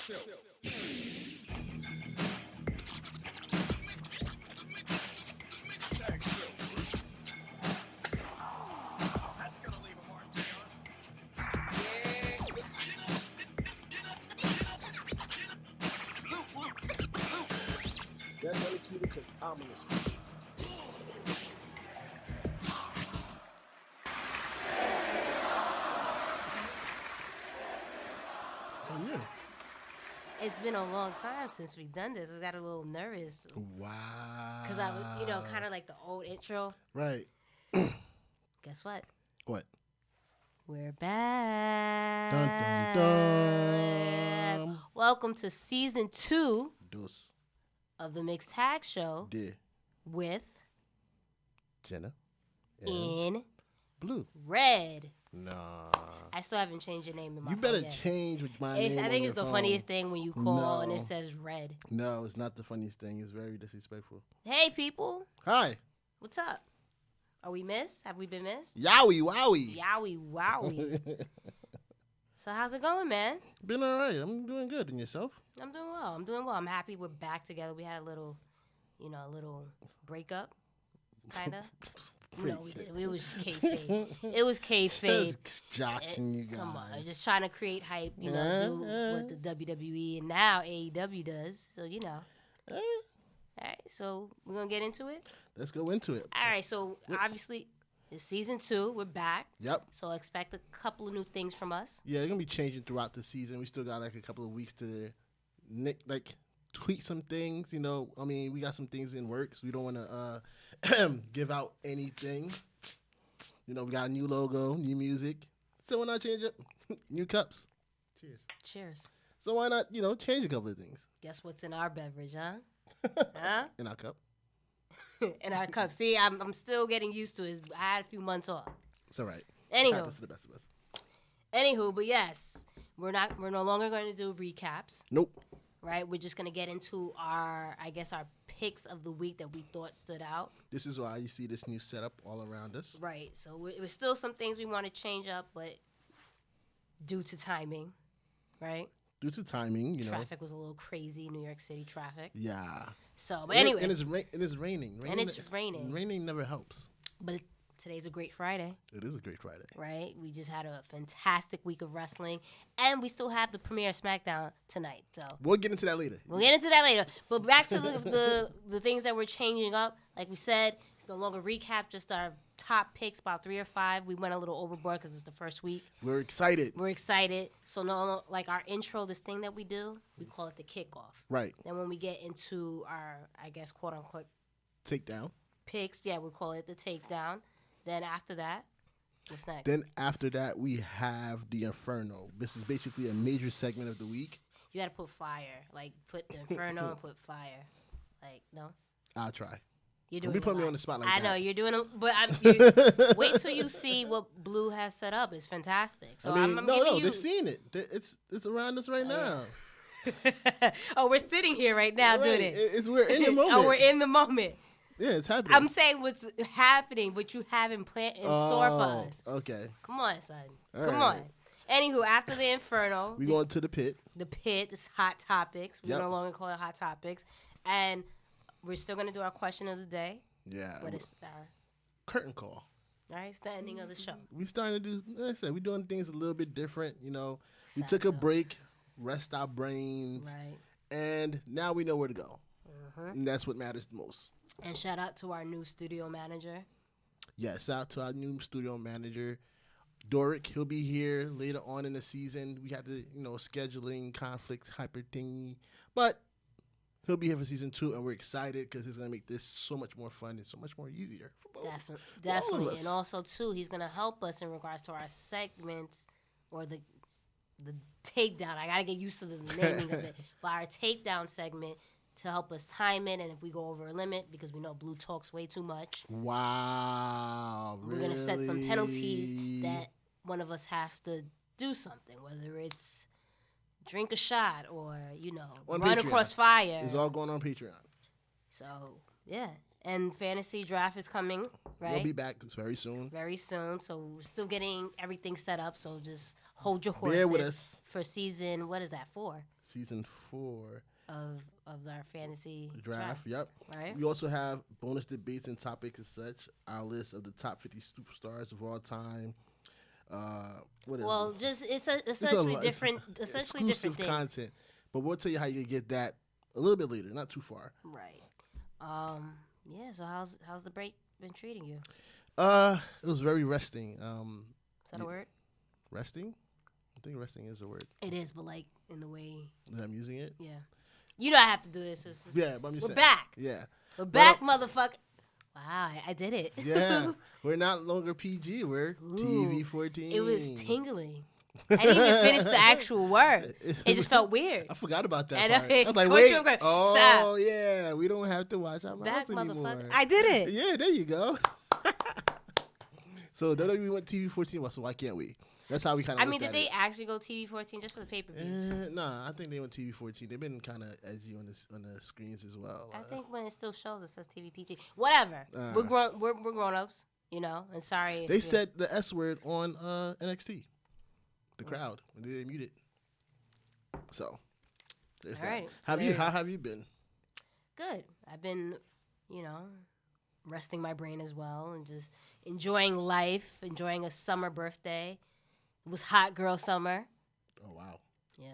Show. That's gonna leave a mark, That's only speed because I'm in the speed. Oh, yeah. It's been a long time since we've done this. I got a little nervous. Wow. Because I was, kind of like the old intro. Right. Guess what? What? We're back. Dun, dun, dun. Welcome to season 2 Dos. of the Mixed Tag Show De. with Jenna and In Blue. Red. Nah. I still haven't changed your name in my You phone better yet. change with my name. I think it's the funniest thing. thing when you call and No. it says Red. No, it's not the funniest thing. It's very disrespectful. Hey, people. Hi. What's up? Are we missed? Have we been missed? Yowie, wowie. Yowie, wowie. So how's it going, man? Been all right. I'm doing good. And yourself? I'm doing well. I'm happy we're back together. We had a little breakup, kind of. No, we didn't. It was just kayfabe. It was kayfabe. Just joshing you guys. Come on, just trying to create hype, do what the WWE and now AEW does. So, All right, so we're going to get into it? Let's go into it. All right, so obviously it's season 2. We're back. Yep. So expect a couple of new things from us. Yeah, they're going to be changing throughout the season. We still got a couple of weeks to tweak some things. We got some things in works. We don't want to give out anything. We got a new logo, new music. So why not change it? New cups. Cheers. So why not, change a couple of things? Guess what's in our beverage, huh? Huh? In our cup. In our cup. See, I'm still getting used to it. I had a few months off. It's all right. Anywho. Happens to the best of us. Anywho, but yes, we're no longer going to do recaps. Nope. Right? We're just going to get into our picks of the week that we thought stood out. This is why you see this new setup all around us. Right. So there's still some things we want to change up, but due to timing, right? Due to timing, Traffic was a little crazy, New York City traffic. Yeah. So, but anyway. And it's raining. And it's raining. Raining never helps. But today's a great Friday. It is a great Friday. Right? We just had a fantastic week of wrestling. And we still have the premiere of Smackdown tonight. So we'll get into that later. But back to the things that we're changing up. Like we said, it's no longer recap, just our top picks, about 3 or 5. We went a little overboard because it's the first week. We're excited. So no, like our intro, this thing that we do, we call it the kickoff. Right. Then when we get into our, I guess, quote unquote, takedown picks, we call it the takedown. Then after that, what's next? Then after that, we have the Inferno. This is basically a major segment of the week. You got to put fire. Like, put the Inferno and put fire. Like, no? I'll try. You're doing Don't be putting me on the spot like that. I that. know, you're doing wait till you see what Blue has set up. It's fantastic. So they're seeing it. It's around us right now. Oh, we're sitting here right now doing it. We're in the moment. Oh, we're in the moment. Yeah, it's happening. I'm saying what's happening, what you have in store for us. Okay. Come on, son. All Come on. Anywho, after the Inferno. We going to the pit. The pit, this Hot Topics. We Yep. no longer call it Hot Topics. And we're still going to do our question of the day. Yeah. But it's our curtain call. All right, it's the ending of the show. We starting to do, like I said, we're doing things a little bit different. We took a break, rest our brains. Right. And now we know where to go. And that's what matters the most. And shout out to our new studio manager. Yeah, shout out to our new studio manager, Doric. He'll be here later on in the season. We had to, scheduling conflict hyper thingy. But he'll be here for season 2, and we're excited because he's going to make this so much more fun and so much more easier for both. Definitely. And also, too, he's going to help us in regards to our segments or the takedown. I got to get used to the naming of it. But our takedown segment to help us time it, and if we go over a limit, because we know Blue talks way too much. Wow, We're going to set some penalties that one of us have to do something, whether it's drink a shot or, on run Patreon. across fire. It's all going on Patreon. So, yeah. And fantasy draft is coming, right? We'll be back very soon. Very soon. So we're still getting everything set up. So just hold your horses. Bear with us. For season, what is that, 4? Season 4. Of our fantasy Draft. Yep. Right. We also have bonus debates and topics and such. Our list of the top 50 superstars of all time. What is well, it? just it's essentially different exclusive things. content. But we'll tell you how you can get that a little bit later, not too far. Right. Yeah. So how's the break been treating you? It was very resting. Is that a word? Resting? I think resting is a word. It is, but like in the way that I'm using it. Yeah. You know I have to do this. Yeah, but I'm just we're saying. back. Yeah. We're back, motherfucker. Wow, I did it. Yeah. We're not longer PG. We're TV-14. It was tingling. I didn't even finish the actual word. It just felt weird. I forgot about that I part. I was like, wait. Oh, yeah. We don't have to watch our mouths anymore. I did it. Yeah, there you go. So WWE went TV-14, so why can't we? That's how we kind of. I mean, did they actually go TV-14 just for the pay-per-views? Nah, I think they went TV-14. They've been kind of edgy on the screens as well. I think when it still shows, it says TV-PG. Whatever. We're grown-ups, you know. And sorry. They said the S word on NXT. The crowd. They didn't mute it. So there's that. Right. How have you been? Good. I've been, resting my brain as well and just enjoying life, enjoying a summer birthday. It was hot girl summer. Oh, wow. Yeah.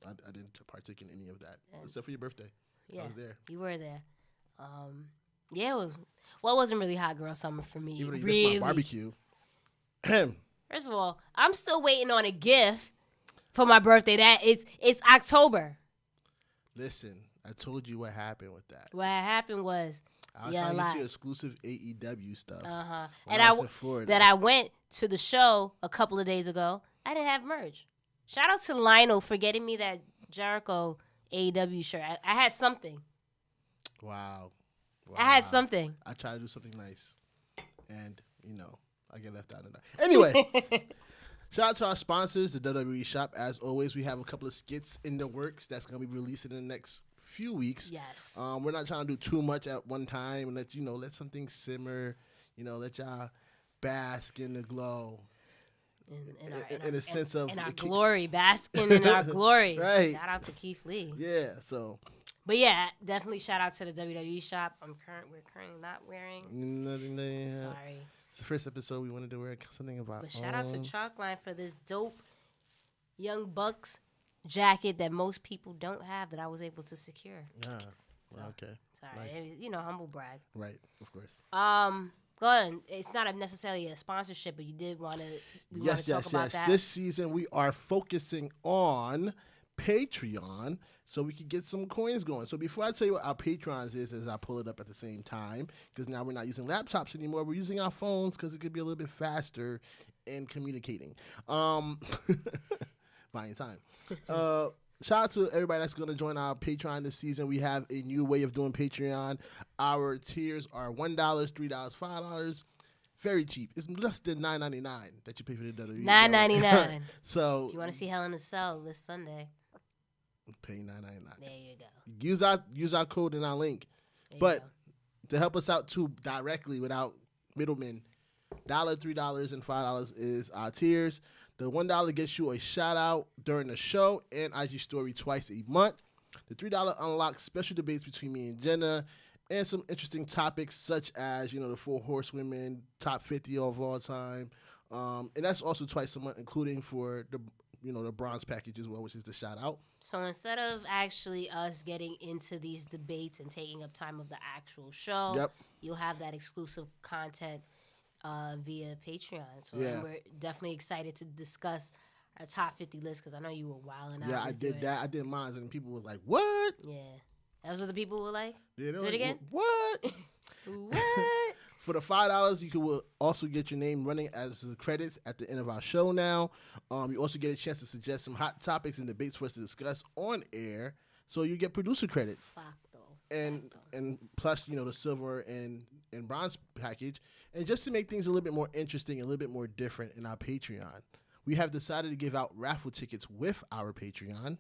I didn't partake in any of that, except for your birthday. Yeah. I was there. You were there. Yeah, it wasn't really hot girl summer for me. Even though you really. missed my barbecue. First of all, I'm still waiting on a gift for my birthday. That it's October. Listen, I told you what happened with that. What happened was I was trying to get you exclusive AEW stuff. And I went to the show a couple of days ago. I didn't have merch. Shout out to Lionel for getting me that Jericho AEW shirt. I had something. Wow. I had something. I tried to do something nice, and I get left out of that. Anyway, shout out to our sponsors, the WWE Shop. As always, we have a couple of skits in the works that's going to be released in the next few weeks. Yes. We're not trying to do too much at one time and let something simmer, let y'all bask in the glow. In a sense of our glory, basking in our glory. Right. Shout out to Keith Lee. Yeah, so. But yeah, definitely shout out to the WWE Shop. We're currently not wearing. Sorry. It's the first episode we wanted to wear something about. But shout out to Chalkline for this dope Young Bucks jacket that most people don't have that I was able to secure. Yeah. Okay. Sorry. Nice. Humble brag. Right, of course. Go ahead. It's not necessarily a sponsorship, but you did want to talk about that. This season we are focusing on Patreon so we can get some coins going. So before I tell you what our Patreons is, as I pull it up at the same time, because now we're not using laptops anymore. We're using our phones because it could be a little bit faster in communicating. Buying time. Shout out to everybody that's going to join our Patreon this season. We have a new way of doing Patreon. Our tiers are $1, $3, $5. Very cheap. It's less than $9.99 that you pay for the WWE. $9.99. So if you want to see Hell in a Cell this Sunday, pay $9.99. There you go. Use our code in our link. But to help us out too directly without middlemen, $1, $3, and $5 is our tiers. The $1 gets you a shout out during the show and IG story twice a month. The $3 unlocks special debates between me and Jenna and some interesting topics such as, the 4 horsewomen, top 50 of all time. And that's also twice a month, including for the bronze package as well, which is the shout out. So instead of actually us getting into these debates and taking up time of the actual show, you'll have that exclusive content via Patreon. So we're definitely excited to discuss our top 50 list because I know you were wilding out. Yeah, I did that. I did mine, and people was like, "What?" Yeah, that's what the people were like. Yeah, do it again. What? What? For the $5, you will also get your name running as the credits at the end of our show. Now, you also get a chance to suggest some hot topics and debates for us to discuss on air. So you get producer credits. And plus, the silver and bronze package. And just to make things a little bit more interesting, a little bit more different in our Patreon, we have decided to give out raffle tickets with our Patreon.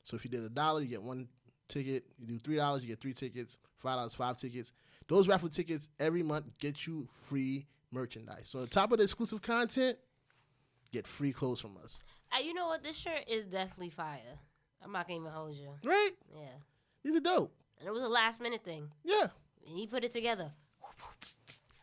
So if you did $1, you get 1 ticket. You do $3, you get 3 tickets. $5, 5 tickets. Those raffle tickets every month get you free merchandise. So on top of the exclusive content, get free clothes from us. You know what? This shirt is definitely fire. I'm not going to even hold you. Right? Yeah. These are dope. And it was a last minute thing. Yeah. And he put it together.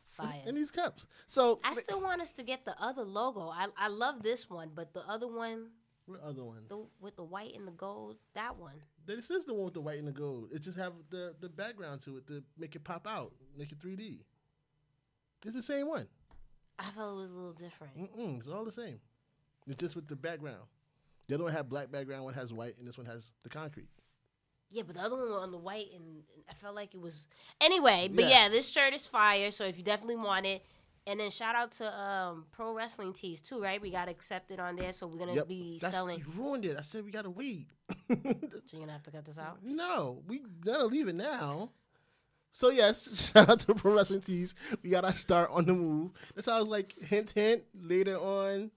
Fire. And these cups. So I still want us to get the other logo. I love this one, but the other one, what other one? with the white and the gold, that one. This is the one with the white and the gold. It just have the background to it to make it pop out, make it 3D. It's the same one. I felt it was a little different. It's all the same. It's just with the background. The other one had black background, one has white, and this one has the concrete. Yeah, but the other one was on the white, and I felt like it was... Anyway, but yeah, this shirt is fire, so if you definitely want it. And then shout out to Pro Wrestling Tees, too, right? We got accepted on there, so we're going to be selling... You ruined it. I said we got to wait. So you're going to have to cut this out? No, we got to leave it now. So, yes, shout out to Pro Wrestling Tees. We got our start on the move. That's how I was like, hint, hint. Later on,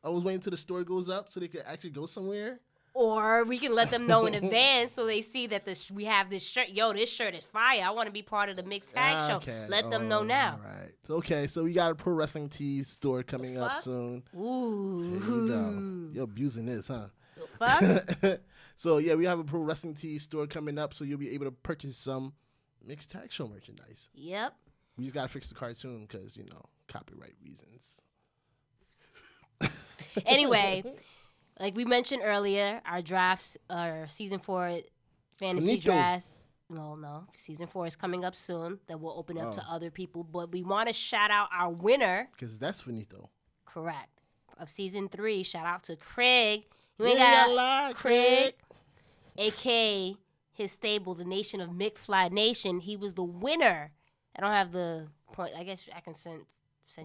I was waiting till the store goes up so they could actually go somewhere. Or we can let them know in advance so they see that we have this shirt. Yo, this shirt is fire. I want to be part of the mixed tag show. Let them know now. All right. Okay, so we got a Pro Wrestling Tees store coming up soon. Ooh. There you go. You're abusing this, huh? The fuck? So, yeah, we have a Pro Wrestling Tees store coming up, so you'll be able to purchase some mixed tag show merchandise. Yep. We just got to fix the cartoon because, copyright reasons. Anyway... Like we mentioned earlier, our season 4 fantasy drafts. No, season 4 is coming up soon. That will open up to other people, but we want to shout out our winner. Because that's finito. Correct. Of season 3, shout out to Craig. You ain't got a lot, Craig. AKA his stable, the Nation of McFly Nation. He was the winner. I don't have the point. I guess I can send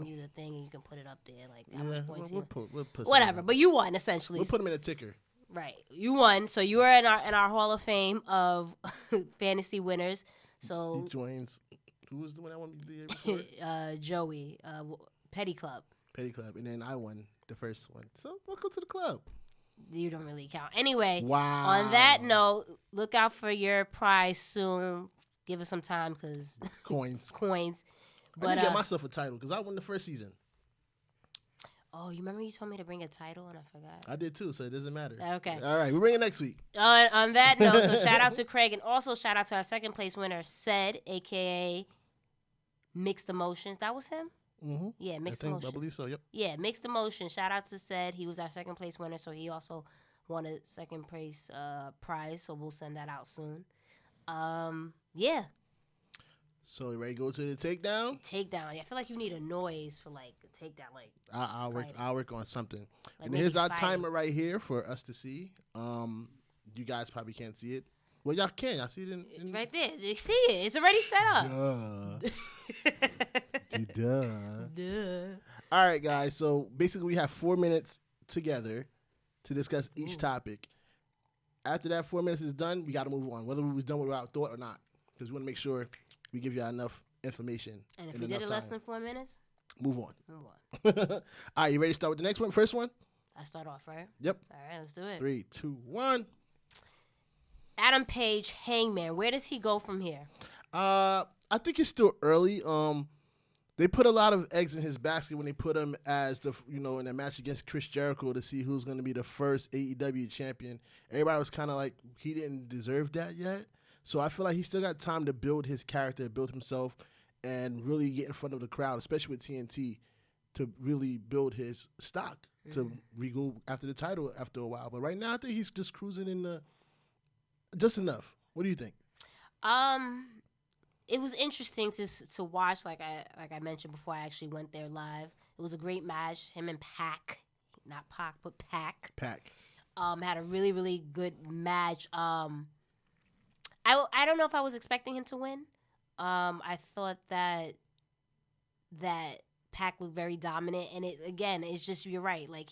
you the thing and you can put it up there, like how much points we'll put whatever. But you won essentially. We'll put him in a ticker. Right, you won. So you are in our Hall of Fame of fantasy winners. So he joins. Who was the one I won the year before? Joey, Petty Club. Petty Club, and then I won the first one. So welcome to the club. You don't really count. Anyway, wow. On that note, look out for your prize soon. Give us some time because coins. But I need to get myself a title because I won the first season. Oh, you remember you told me to bring a title and I forgot? I did too, so it doesn't matter. Okay. All right, we'll bring it next week. On that note, so shout out to Craig and also shout out to our second place winner, Ced, a.k.a. Mixed Emotions. That was him? Mm-hmm. Yeah, Mixed Emotions. I believe so, yep. Yeah, Mixed Emotions. Shout out to Ced. He was our second place winner, so he also won a second place prize, so we'll send that out soon. Yeah. So you ready to go to the takedown? Takedown. Yeah, I feel like you need a noise for like a takedown. Like I'll work on something. Like and here's our timer right here for us to see. You guys probably can't see it. Well, y'all can. I see it in right there. They see it. It's already set up. Duh. All right, guys. So basically, we have 4 minutes together to discuss each topic. After that 4 minutes is done, we got to move on, whether we was done with our thought or not, because we want to make sure we give you enough information. And if we did it less than 4 minutes, move on. All right, you ready to start with the next one? First one? I start off, right? Yep. All right, let's do it. 3, 2, 1. Adam Page, Hangman. Where does he go from here? I think it's still early. They put a lot of eggs in his basket when they put him as in a match against Chris Jericho to see who's going to be the first AEW champion. Everybody was kind of like he didn't deserve that yet. So I feel like he still got time to build his character, build himself, and really get in front of the crowd, especially with TNT, to really build his stock to re-go after the title after a while. But right now, I think he's just cruising in just enough. What do you think? It was interesting to watch. Like I mentioned before, I actually went there live. It was a great match. Him and Pac, not Pac, but Pac. Had a really, really good match. I don't know if I was expecting him to win. I thought that Pac looked very dominant, and it's just, you're right. Like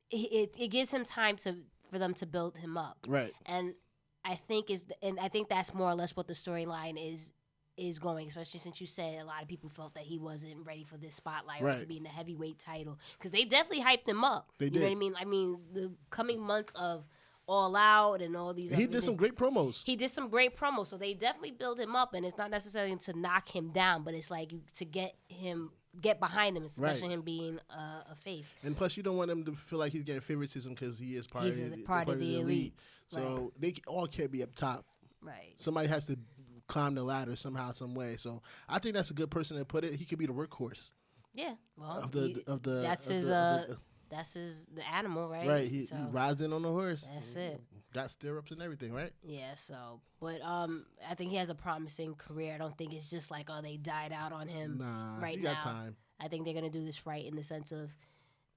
it gives him time for them to build him up, right? And I think that's more or less what the storyline is going, especially since you said a lot of people felt that he wasn't ready for this spotlight or to be in the heavyweight title, because they definitely hyped him up. They did. You know what I mean? I mean, the coming months of All Out and all these. He did some great promos. He did some great promos, so they definitely build him up, and it's not necessarily to knock him down, but it's like to get behind him, especially him being a face. And plus, you don't want him to feel like he's getting favoritism because he is part of the elite. So they all can't be up top. Right. Somebody has to climb the ladder somehow, some way. So I think that's a good person to put it. He could be the workhorse. Yeah. Well, that's the animal, right? Right. He rides in on the horse. That's it. Got stirrups and everything, right? Yeah. So, but I think he has a promising career. I don't think it's just like they died out on him. Nah, right he now. got time. I think they're gonna do this right in the sense of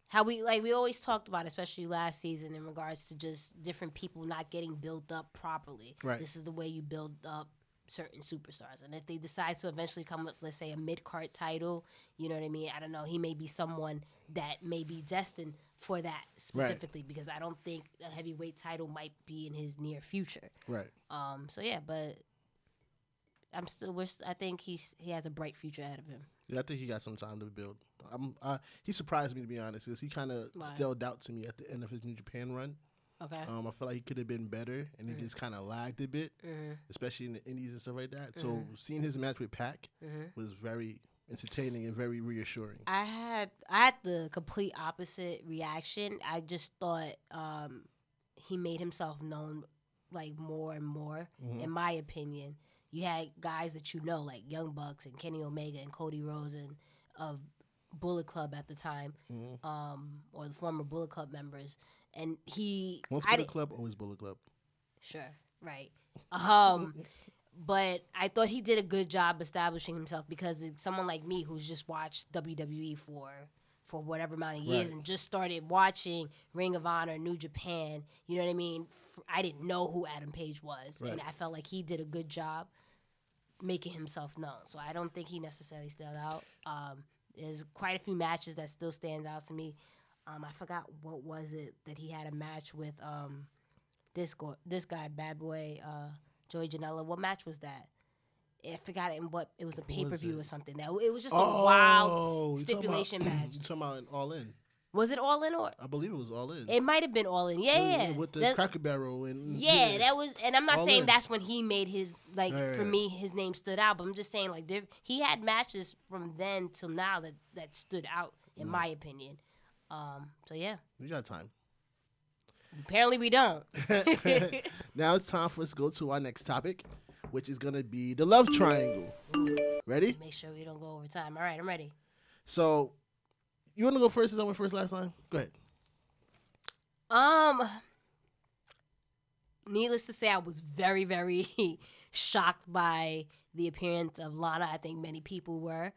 how we always talked about, especially last season, in regards to just different people not getting built up properly. Right. This is the way you build up certain superstars, and if they decide to eventually come with, let's say, a mid-card title, you know what I mean? I don't know. He may be someone that may be destined for that specifically, because I don't think a heavyweight title might be in his near future. Right. So yeah, but I think he has a bright future ahead of him. Yeah, I think he got some time to build. He surprised me, to be honest, because he kind of stilled out to me at the end of his New Japan run. Okay. I feel like he could have been better, and he just kind of lagged a bit, especially in the indies and stuff like that. So seeing his match with Pac was very entertaining and very reassuring. I had the complete opposite reaction. I just thought he made himself known like more and more, in my opinion. You had guys that you know, like Young Bucks and Kenny Omega and Cody Rhodes and of Bullet Club at the time, or the former Bullet Club members. And once Bullet Club, always Bullet Club. Sure, right. But I thought he did a good job establishing himself, because it's someone like me who's just watched WWE for whatever amount of years and just started watching Ring of Honor, New Japan. You know what I mean? I didn't know who Adam Page was, and I felt like he did a good job making himself known. So I don't think he necessarily stood out. There's quite a few matches that still stand out to me. I forgot what was it that he had a match with this guy, Bad Boy, Joey Janela. What match was that? I forgot it. It was a pay-per-view or something. It was just a wild stipulation match. You talking about All In? Was it All In or? I believe it was All In. It might have been All In. Yeah. With the Cracker Barrel and that was. And I'm not All saying In. that's when he made his for me his name stood out, but I'm just saying he had matches from then till now that stood out in my opinion. So yeah. You got time. Apparently we don't. Now it's time for us to go to our next topic, which is gonna be the love triangle. Ready? Make sure we don't go over time. All right, I'm ready. So, you want to go first? Is I went first last time? Go ahead. Needless to say, I was very, very shocked by the appearance of Lana. I think many people were.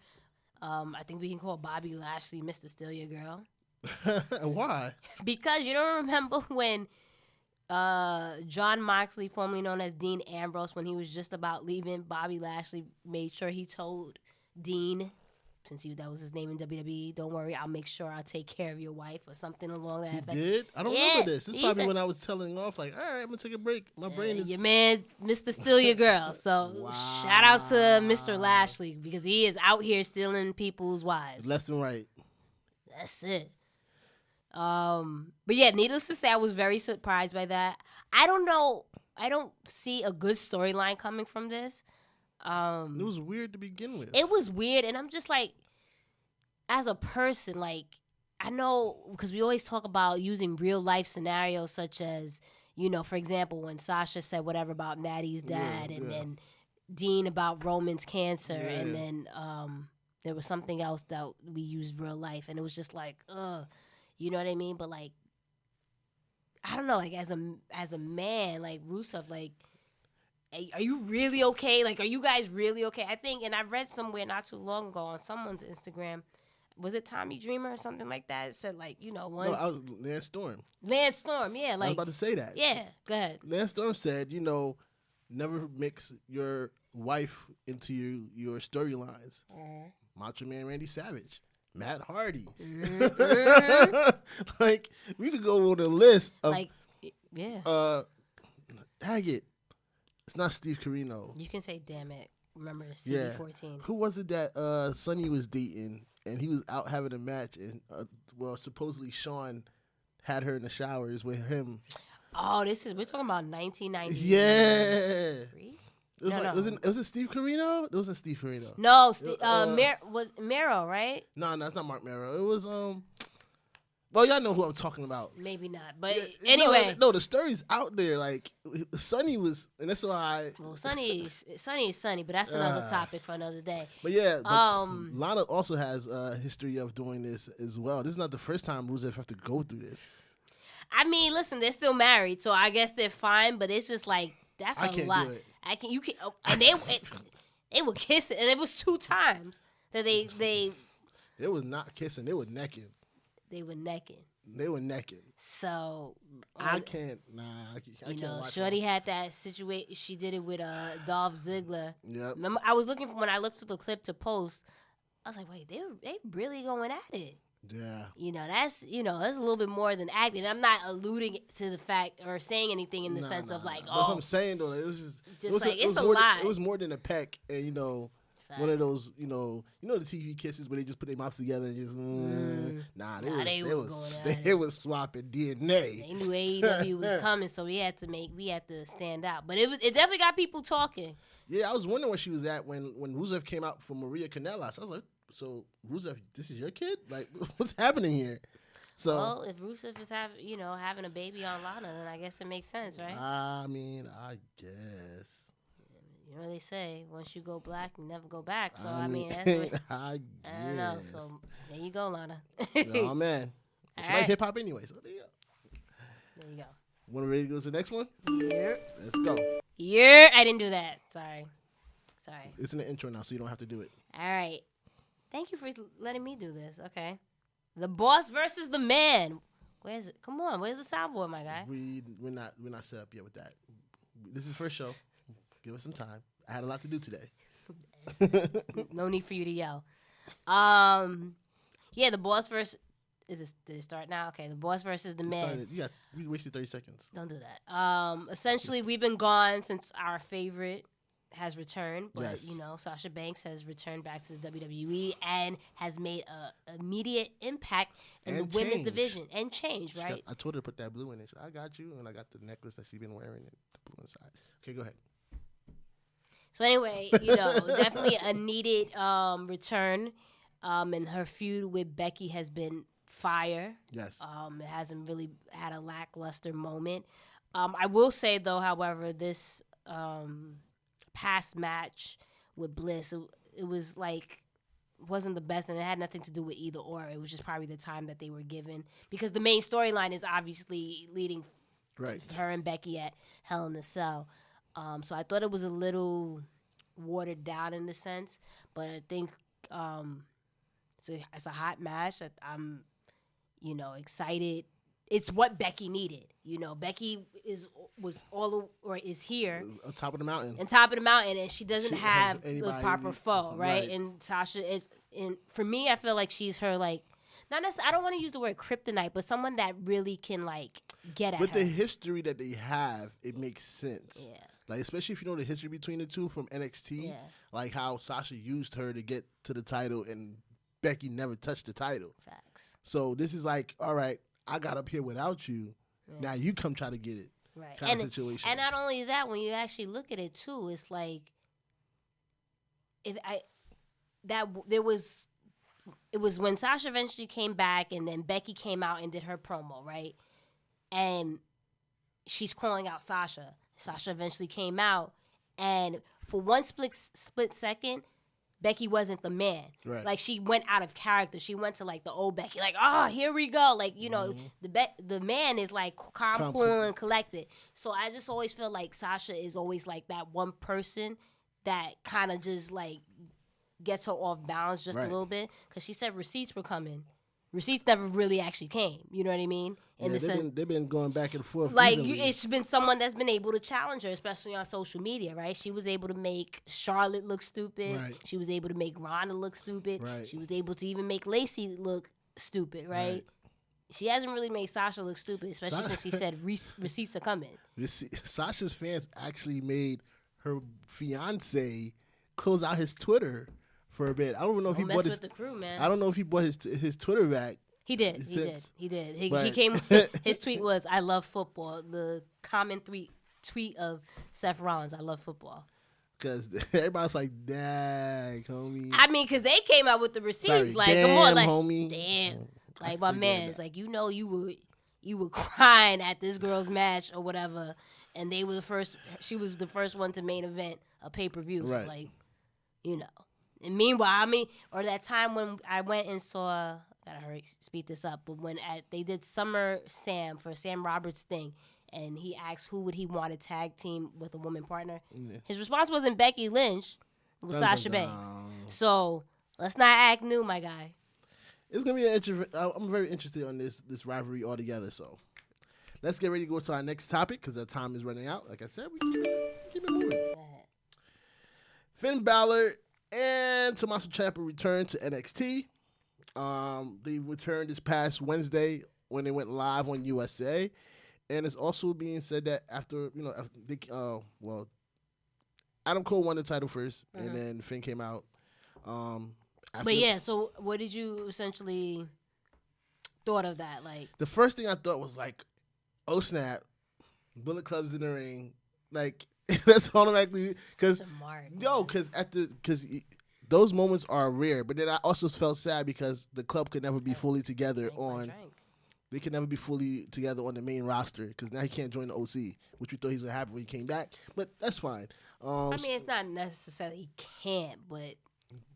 I think we can call Bobby Lashley Mr. Steal Your Girl. Why? Because you don't remember when John Moxley, formerly known as Dean Ambrose, when he was just about leaving, Bobby Lashley made sure he told Dean, since that was his name in WWE, don't worry, I'll make sure I'll take care of your wife, or something along that effect. He did? I don't remember this. This is probably when I was telling off, like, all right, I'm going to take a break. My brain is... Your man, Mr. Steal Your Girl. So shout out to Mr. Lashley, because he is out here stealing people's wives. Left and right. That's it. But yeah, needless to say, I was very surprised by that. I don't know. I don't see a good storyline coming from this. It was weird to begin with. It was weird, and I'm just like, as a person, like, I know, because we always talk about using real life scenarios, such as, you know, for example, when Sasha said whatever about Natty's dad, and then Dean about Roman's cancer, and then there was something else that we used real life, and it was just like, you know what I mean? But like, I don't know, like as a man, like Rusev, like, are you really okay? Like, are you guys really okay? I think, and I read somewhere not too long ago on someone's Instagram, was it Tommy Dreamer or something like that? It said, like, you know, once... No, I was Lance Storm. Lance Storm, yeah. Like, I was about to say that. Yeah, go ahead. Lance Storm said, you know, never mix your wife into your storylines. Macho Man Randy Savage. Matt Hardy. Like, we could go on a list of... Like, yeah. Dang it. It's not Steve Corino. You can say, damn it. Remember, CD14. Who was it that Sonny was dating, and he was out having a match, and, supposedly Sean had her in the showers with him. Oh, we're talking about 1990. Yeah. It was No. was it Steve Carino? It wasn't Steve Carino. No, was Mero, right? No, it's not Mark Mero. It was well, y'all know who I'm talking about. Maybe not, but Yeah, anyway. no, the story's out there. Like Sonny was, and that's why. Well, Sonny is Sonny, but that's another topic for another day. But yeah, Lana also has a history of doing this as well. This is not the first time Rusev have to go through this. I mean, listen, they're still married, so I guess they're fine. But it's just like that's a lot. Do it. You can, and they were kissing, and it was 2 times that they They was not kissing. They were necking. They were necking. So I can't. Nah, I can't watch Shorty it. had that situation. She did it with Dolph Ziggler. Yep. Remember, I was looking when I looked for the clip to post. I was like, wait, they really going at it. Yeah. That's a little bit more than acting. I'm not alluding to the fact or saying anything in the sense of like, That's what I'm saying though. It was just it's a more lot. It was more than a peck, and one of those, the TV kisses where they just put their mouths together and just, they was swapping DNA. They knew AEW was coming, so we had to stand out. But it definitely got people talking. Yeah, I was wondering where she was at when Rusev came out for Maria Kanellis. I was like, so Rusev, this is your kid? Like, what's happening here? So, well, if Rusev is having a baby on Lana, then I guess it makes sense, right? I mean, I guess. You know what they say, once you go black, you never go back. So, I mean that's what, I don't know. So, there you go, Lana. Oh, man. She likes hip-hop anyway, so there you go. There you go. Want to ready to go to the next one? Yeah. Let's go. Yeah, I didn't do that. Sorry. It's in the intro now, so you don't have to do it. All right. Thank you for letting me do this. Okay. The Boss versus the Man. Where's it? Come on. Where's the soundboard, my guy? We're not set up yet with that. This is first show. Give us some time. I had a lot to do today. No need for you to yell. Yeah, the Boss versus. Did it start now? Okay, the Boss versus the Man. We wasted 30 seconds. Don't do that. Essentially, we've been gone since our favorite has returned, but yes. Sasha Banks has returned back to the WWE and has made a immediate impact in the women's division and change, right? I told her to put that blue in it. I got you, and I got the necklace that she's been wearing and the blue inside. Okay, go ahead. So anyway, definitely a needed return, and her feud with Becky has been fire. Yes. It hasn't really had a lackluster moment. I will say though, however, this past match with Bliss, it was like wasn't the best, and it had nothing to do with either or. It was just probably the time that they were given, because the main storyline is obviously leading to her and Becky at Hell in a Cell. So I thought it was a little watered down in the sense, but I think it's a hot match. That I'm excited. It's what Becky needed. Becky is here on top of the mountain. And she doesn't have the proper foe, right? And Sasha is, and for me, I feel like she's her, like, not necessarily, I don't want to use the word kryptonite, but someone that really can, like, get at her. With the history that they have, it makes sense. Yeah. Like, especially if you know the history between the two from NXT, like how Sasha used her to get to the title and Becky never touched the title. Facts. So this is like, all right, I got up here without you. Yeah. Now you come try to get it. Right. Kind of situation. And not only that, when you actually look at it too, it's like it was when Sasha eventually came back, and then Becky came out and did her promo, right? And she's calling out Sasha. Sasha eventually came out, and for one split second, Becky wasn't the man. Right. Like, she went out of character. She went to, like, the old Becky. Like, oh, here we go. Like, the man is, like, calm, cool, and collected. So I just always feel like Sasha is always, like, that one person that kind of just, like, gets her off balance just a little bit. Because she said receipts were coming. Receipts never really actually came. You know what I mean? They've been going back and forth. Like, it's been someone that's been able to challenge her, especially on social media, right? She was able to make Charlotte look stupid. Right. She was able to make Ronda look stupid. Right. She was able to even make Lacey look stupid, right? She hasn't really made Sasha look stupid, especially since she said receipts are coming. Sasha's fans actually made her fiance close out his Twitter for a bit. I don't know if he bought his. With the crew, man. I don't know if he bought his Twitter back. He did. since. He did. He But- came. His tweet was, "I love football." The common tweet of Seth Rollins, "I love football." Because everybody's like, dang, homie. I mean, because they came out with the receipts. Sorry, Like, damn, come on, like, homie. damn. I Like, my say man damn. is like, you were crying at this girl's match or whatever, and they were the first. She was the first one to main event a pay-per-view. So, Right. like, you know. And meanwhile, or that time when I went and saw, gotta hurry, speed this up, but when they did Summer Sam for Sam Roberts' thing, and he asked who would he want to tag team with a woman partner, his response wasn't Becky Lynch, it was Sasha Banks. So let's not act new, my guy. It's gonna be an interesting. I'm very interested on this rivalry altogether. So let's get ready to go to our next topic because our time is running out. Like I said, we keep it moving. Go ahead. Finn Balor and Tommaso Ciampa returned to NXT. They returned this past Wednesday when they went live on USA, and it's also being said that after Adam Cole won the title first, and then Finn came out. But yeah, so what did you essentially thought of that? Like, the first thing I thought was like, oh snap, Bullet Club's in the ring, like that's automatically because those moments are rare. But then I also felt sad because the club could never be fully together They could never be fully together on the main roster because now he can't join the OC, which we thought he was gonna happen when he came back. But that's fine. I mean, it's not necessarily he can't, but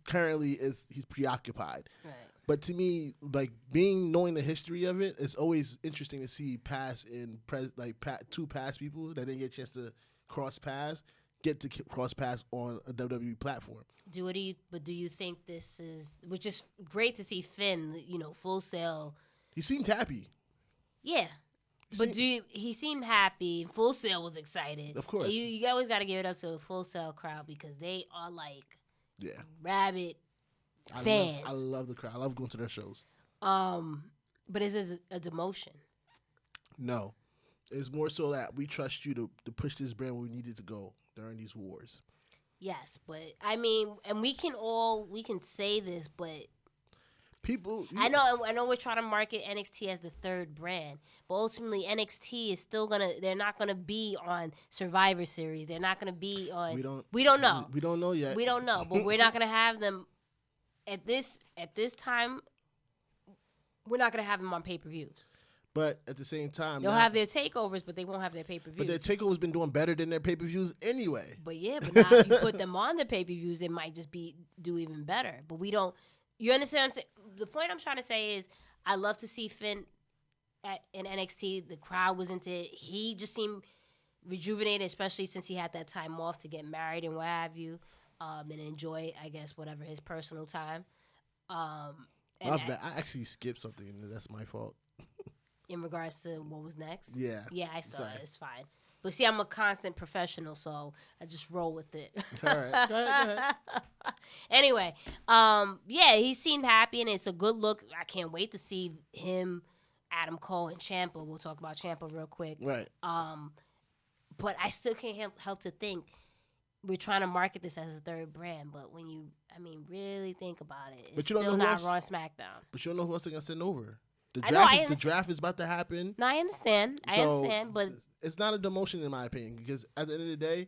currently he's preoccupied. right. But to me, like knowing the history of it, it's always interesting to see two past people that didn't get a chance to cross paths get to cross paths on a WWE platform. Do you think this is, which is great to see Finn, Full Sail. He seemed happy. Yeah. He seemed happy. Full Sail was excited. Of course. You always got to give it up to the Full Sail crowd because they are like rabid fans. I love the crowd. I love going to their shows. But is it a demotion? No. It's more so that we trust you to push this brand where we needed to go during these wars. Yes, but I mean, and we can say this, but people. I know we're trying to market NXT as the third brand, but ultimately NXT is still they're not gonna be on Survivor Series. They're not gonna be on. We don't know. We don't know yet. We don't know, but we're not gonna have them at this time. We're not gonna have them on pay-per-views. But at the same time, they'll have their takeovers, but they won't have their pay-per-views. But their takeovers been doing better than their pay-per-views anyway. But now if you put them on the pay-per-views, it might just do even better. But we don't. You understand what I'm saying? The point I'm trying to say is I love to see Finn in NXT. The crowd was into it. He just seemed rejuvenated, especially since he had that time off to get married and what have you, and enjoy, I guess, whatever his personal time. Love that. I actually skipped something, and that's my fault. In regards to what was next? Yeah. Yeah, I saw it. It's fine. But see, I'm a constant professional, so I just roll with it. All right. Go ahead. Anyway, he seemed happy, and it's a good look. I can't wait to see him, Adam Cole, and Ciampa. We'll talk about Ciampa real quick. Right. But I still can't help to think we're trying to market this as a third brand. But when you, really think about it, it's still not Raw and SmackDown. But you don't know who else they're going to send over. The draft is about to happen. No, I understand. But it's not a demotion in my opinion because at the end of the day,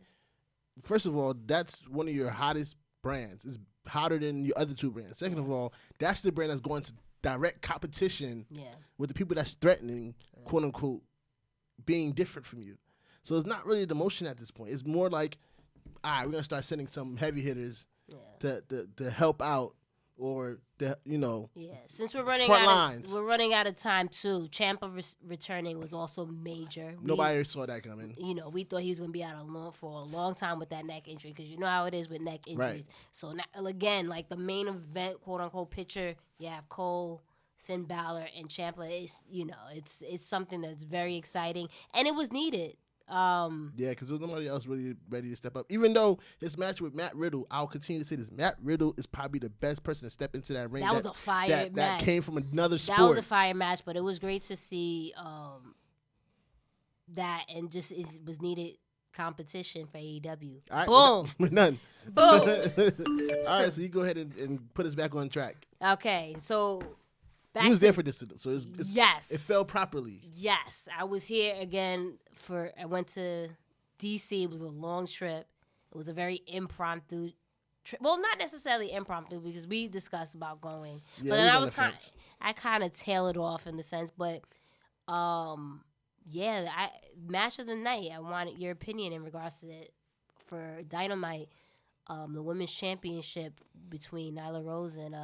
first of all, that's one of your hottest brands. It's hotter than your other two brands. Second of all, that's the brand that's going to direct competition with the people that's threatening, quote unquote, being different from you. So it's not really a demotion at this point. It's more like, all right, we're gonna start sending some heavy hitters to help out. Or since we're running out of time too. Ciampa returning was also major. Nobody saw that coming. We thought he was going to be out for a long time with that neck injury because you know how it is with neck injuries. Right. So now, again, like the main event, quote unquote, picture, you have Cole, Finn Balor, and Ciampa. It's something that's very exciting, and it was needed. Because there's nobody else really ready to step up. Even though his match with Matt Riddle, I'll continue to say this: Matt Riddle is probably the best person to step into that ring. That was a fire match. That came from another sport. That was a fire match, but it was great to see that, and just was needed competition for AEW. All right, boom, we're done. Boom. All right, so you go ahead and put us back on track. Okay, so You was there for this, so yes, it fell properly. Yes, I was here again I went to DC. It was a long trip. It was a very impromptu trip. Well, not necessarily impromptu because we discussed about going. Yeah, but then I kind of tailored off in the sense, but match of the night. I wanted your opinion in regards to it for Dynamite, the women's championship between Nyla Rose and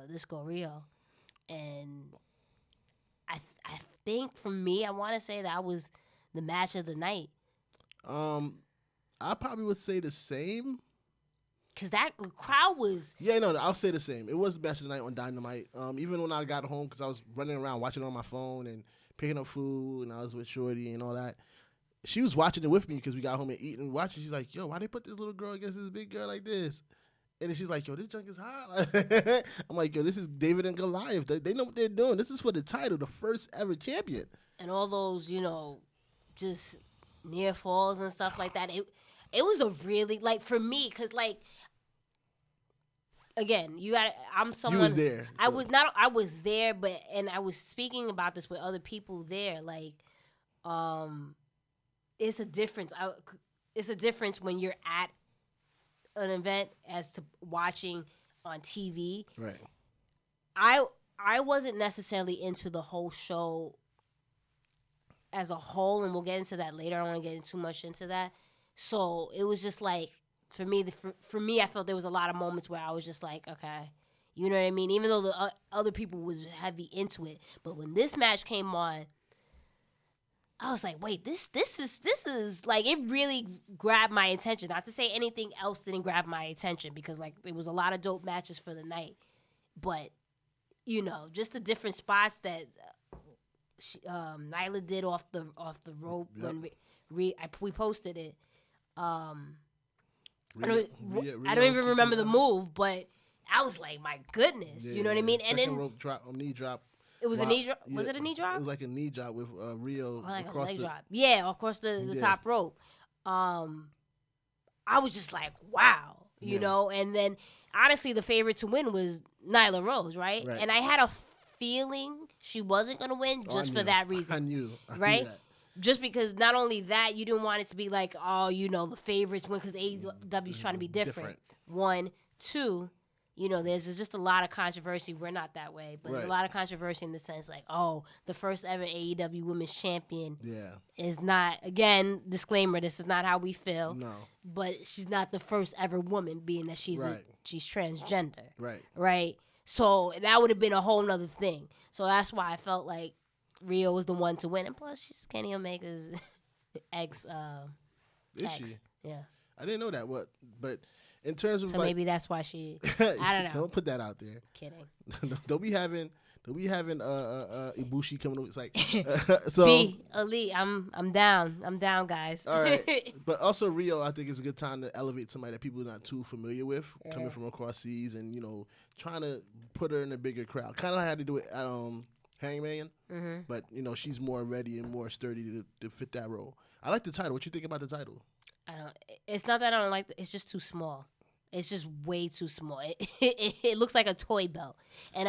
this girl Rio, and I think for me, I want to say that was the match of the night. I probably would say the same. Cause that crowd was. Yeah, no, I'll say the same. It was the match of the night on Dynamite. Even when I got home, because I was running around watching it on my phone and picking up food, and I was with Shorty and all that. She was watching it with me because we got home and eating and watching. She's like, "Yo, why they put this little girl against this big girl like this?" And then she's like, "Yo, this junk is hot." I'm like, "Yo, this is David and Goliath. They know what they're doing. This is for the title, the first ever champion." And all those, just near falls and stuff like that. It was a really, like, for me, because, like, again, I'm someone. You was there. So. I was there, and I was speaking about this with other people there. Like, it's a difference. It's a difference when you're at an event as to watching on TV. Right. I wasn't necessarily into the whole show as a whole, and we'll get into that later. I don't want to get too much into that. So it was just like, for me, I felt there was a lot of moments where I was just like, okay, you know what I mean? Even though the other people was heavy into it, but when this match came on, I was like, wait, this is like, it really grabbed my attention. Not to say anything else didn't grab my attention, because like there was a lot of dope matches for the night, but just the different spots that Nyla did off the rope. Yep. When we posted it. I don't even remember the move, but I was like, my goodness, you know what I mean? And then rope drop, knee drop. It was a knee drop. Was it a knee drop? It was like a knee drop with Rio across the drop. Yeah, across the top rope. I was just like, wow, you know. And then honestly, the favorite to win was Nyla Rose, right? And I had a feeling she wasn't gonna win just for that reason. I knew right? That. Just because not only that, you didn't want it to be like, oh, the favorites win, because AEW's trying to be different. 1, 2, there's just a lot of controversy. We're not that way, but there's a lot of controversy in the sense like, oh, the first ever AEW Women's Champion is not, again, disclaimer, this is not how we feel. No. But she's not the first ever woman, being that she's transgender. Right. Right? So that would have been a whole nother thing. So that's why I felt like Rio was the one to win, and plus she's Kenny Omega's ex. Is she? Yeah. I didn't know that. But in terms of so maybe that's why she. I don't know. Don't put that out there. Kidding. Don't be having Ibushi coming over. It's like so. B Elite. I'm down. I'm down, guys. All right. But also Rio, I think it's a good time to elevate somebody that people are not too familiar with, coming from across seas, and trying to put her in a bigger crowd. Kind of like how they do it at Hangman, but she's more ready and more sturdy to fit that role. I like the title. What you think about the title? It's not that I don't like it's just too small. It's just way too small. It looks like a toy belt, and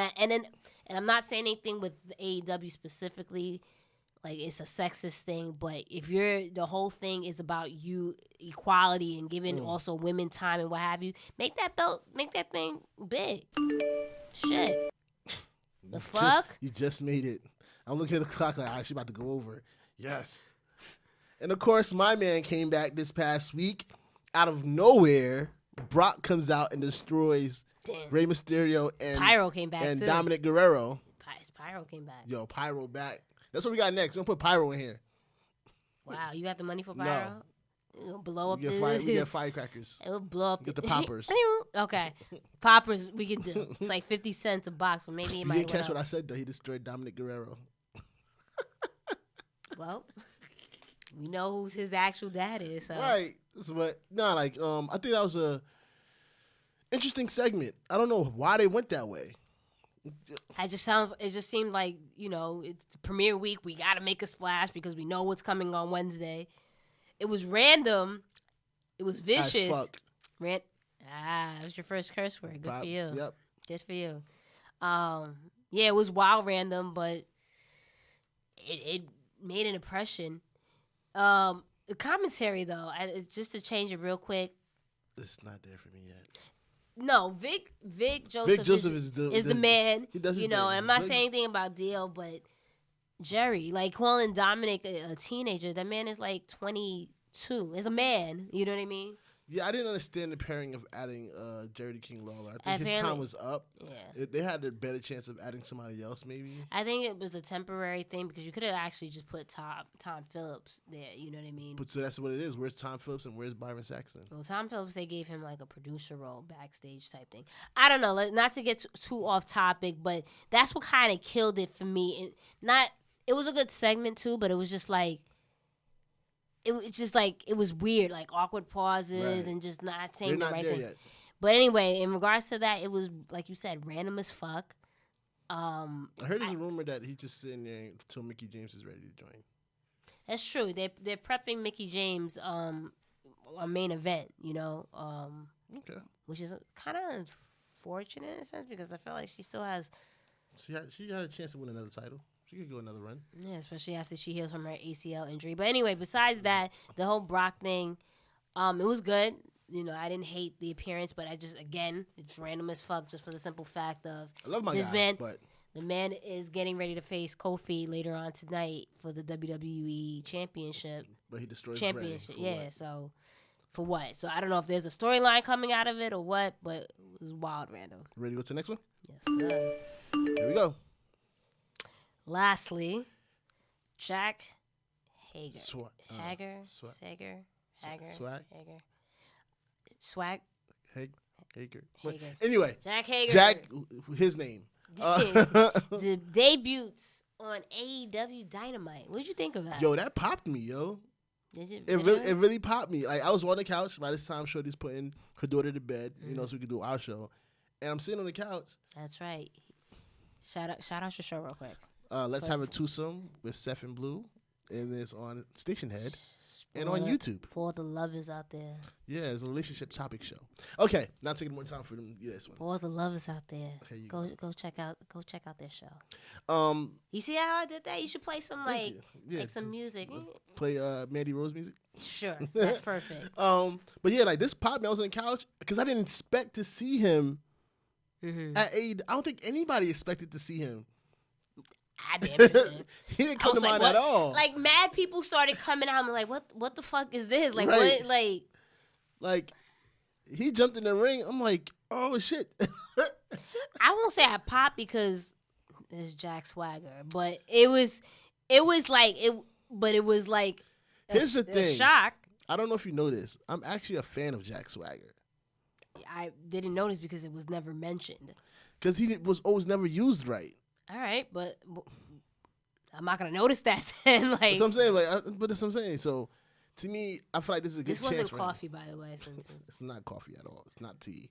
I'm not saying anything with the AEW specifically, like it's a sexist thing. But if the whole thing is about equality and giving also women time and what have you, make that thing big. Shit. The fuck? You just made it. I'm looking at the clock like, she's about to go over. Yes. And, of course, my man came back this past week. Out of nowhere, Brock comes out and destroys Rey Mysterio and Pyro came back, and too. Dominic Guerrero. Pyro came back. Yo, Pyro back. That's what we got next. We're going to put Pyro in here. Wow, you got the money for Pyro? No. It'll blow up we get firecrackers. It'll blow up get the poppers. Okay. Poppers we can do. It's like 50 cents a box, but maybe it might. You didn't catch what I said, though. He destroyed Dominic Guerrero. Well, we know who's his actual dad is. So. Right. But I think that was a interesting segment. I don't know why they went that way. It just seemed like, it's premiere week. We got to make a splash because we know what's coming on Wednesday. It was random. It was vicious. As fuck. That was your first curse word. Good for you. Yep. Good for you. Yeah, it was wild random, but it made an impression. The commentary, though, it's just to change it real quick. It's not there for me yet. No, Vic Joseph is the man. He does his you know, thing. I'm not saying anything about Dio, but Jerry, like calling Dominic a teenager, that man is like 22. Is a man. You know what I mean? Yeah, I didn't understand the pairing of adding Jerry the King Lawler. I think his time was up. Yeah. They had a better chance of adding somebody else, maybe. I think it was a temporary thing because you could have actually just put Tom Phillips there. You know what I mean? But so that's what it is. Where's Tom Phillips and where's Byron Saxton? Well, Tom Phillips, they gave him like a producer role, backstage type thing. I don't know. Not to get too off topic, but that's what kind of killed it for me. It was a good segment too, but it was just like. It was weird, like awkward pauses and just not saying the right thing. Yet. But anyway, in regards to that, it was, like you said, random as fuck. I heard there's a rumor that he's just sitting there until Mickie James is ready to join. That's true. They're prepping Mickie James a main event, you know, okay, which is kind of fortunate in a sense because I feel like she still has. She had a chance to win another title. She could go another run. Yeah, especially after she heals from her ACL injury. But anyway, besides that, the whole Brock thing, it was good. You know, I didn't hate the appearance, but it's random as fuck just for the simple fact of I love my this guy, man. But the man is getting ready to face Kofi later on tonight for the WWE Championship. But he destroys Championship. Bray. Yeah, so for what? So I don't know if there's a storyline coming out of it or what, but it was wild random. Ready to go to the next one? Yes, sir. Here we go. Lastly, Jack Hager. Hager. Anyway, Jack Hager. Jack, his name. The debuts on AEW Dynamite. What'd you think of that? Yo, that popped me, yo. It really popped me. Like I was on the couch by this time. Shorty's putting her daughter to bed, you know, so we could do our show. And I'm sitting on the couch. That's right. Shout out your show real quick. Let's have a twosome with Seth and Blue, and it's on Station Head and on YouTube. For the lovers out there. Yeah, it's a relationship topic show. Okay, not taking more time for them. Yeah, this one. For the lovers out there, go check out their show. You see how I did that? You should play some like some music. Play Mandy Rose music. Sure, that's perfect. But yeah, like this popped me. I was on the couch because I didn't expect to see him at AEW. I don't think anybody expected to see him. I didn't. He didn't come to mind at all. Like mad people started coming out and like, what the fuck is this? Like right. what like he jumped in the ring. I'm like, oh shit. I won't say I popped because it's Jack Swagger, but it was like Here's the thing. A shock. I don't know if you know this. I'm actually a fan of Jack Swagger. I didn't notice because it was never mentioned. Because he was always never used right. All right, but I'm not gonna notice that then. Like that's what I'm saying. But that's what I'm saying. So, to me, I feel like this is a good chance. This wasn't for coffee, him. by the way. Since it's not coffee at all. It's not tea.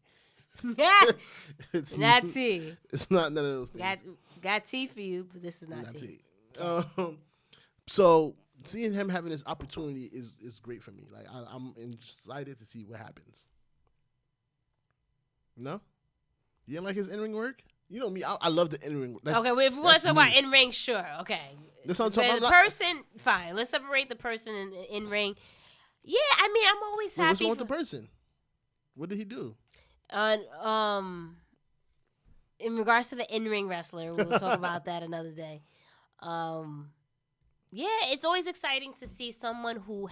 It's not tea. It's not none of those things. Got tea for you, but this is not tea. So seeing him having this opportunity is great for me. Like I'm excited to see what happens. No, you didn't like his in-ring work? You know me, I love the in-ring work. Okay, well, if we want to talk about in-ring, sure. Okay. That's what I'm talking about. The person, fine. Let's separate the person and the in-ring. Yeah, I mean, I'm always happy. What's wrong with the person? What did he do? In regards to the in-ring wrestler, we'll talk about that another day. Yeah, it's always exciting to see someone who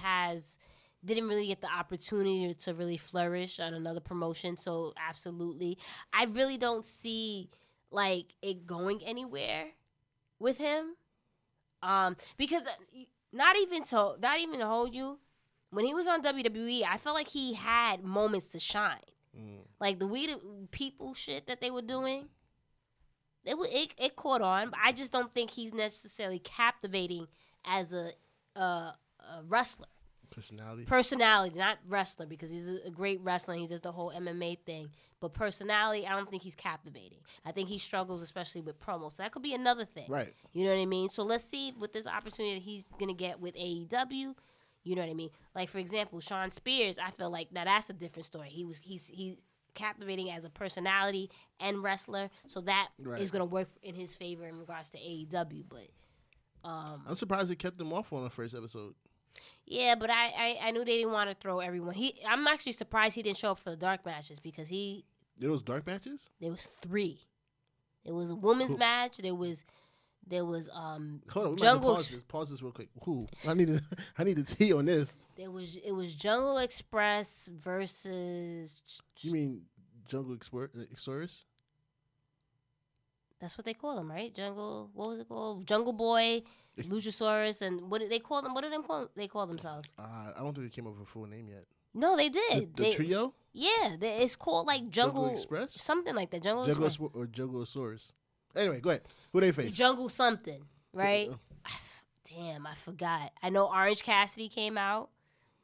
didn't really get the opportunity to really flourish on another promotion. So absolutely, I really don't see like it going anywhere with him. Because not even to hold you, when he was on WWE, I felt like he had moments to shine. Like the We the People shit that they were doing, it caught on. But I just don't think he's necessarily captivating as a wrestler. Personality, not wrestler, because he's a great wrestler. He does the whole MMA thing. But personality, I don't think he's captivating. I think he struggles, especially with promos. So that could be another thing. Right. You know what I mean? So let's see with this opportunity that he's going to get with AEW. You know what I mean? Like, for example, Sean Spears, I feel like, now that's a different story. He's captivating as a personality and wrestler. So that is going to work in his favor in regards to AEW. But I'm surprised they kept him off on the first episode. Yeah, but I knew they didn't want to throw everyone. I'm actually surprised he didn't show up for the dark matches because There was dark matches? There was 3. There was a women's match. There was Hold on, we Jungle. Pause this real quick. Who? I need a tea on this. It was Jungle Express versus. You mean Jungle Express? That's what they call them, right? Jungle. What was it called? Jungle Boy, Luchasaurus, and what did they call them? What did they call themselves? I don't think they came up with a full name yet. No, they did. The trio? Yeah, it's called like Jungle Express, something like that. Jungle Express or Junglesaurus. Anyway, go ahead. Who they face? Jungle something, right? Damn, I forgot. I know Orange Cassidy came out,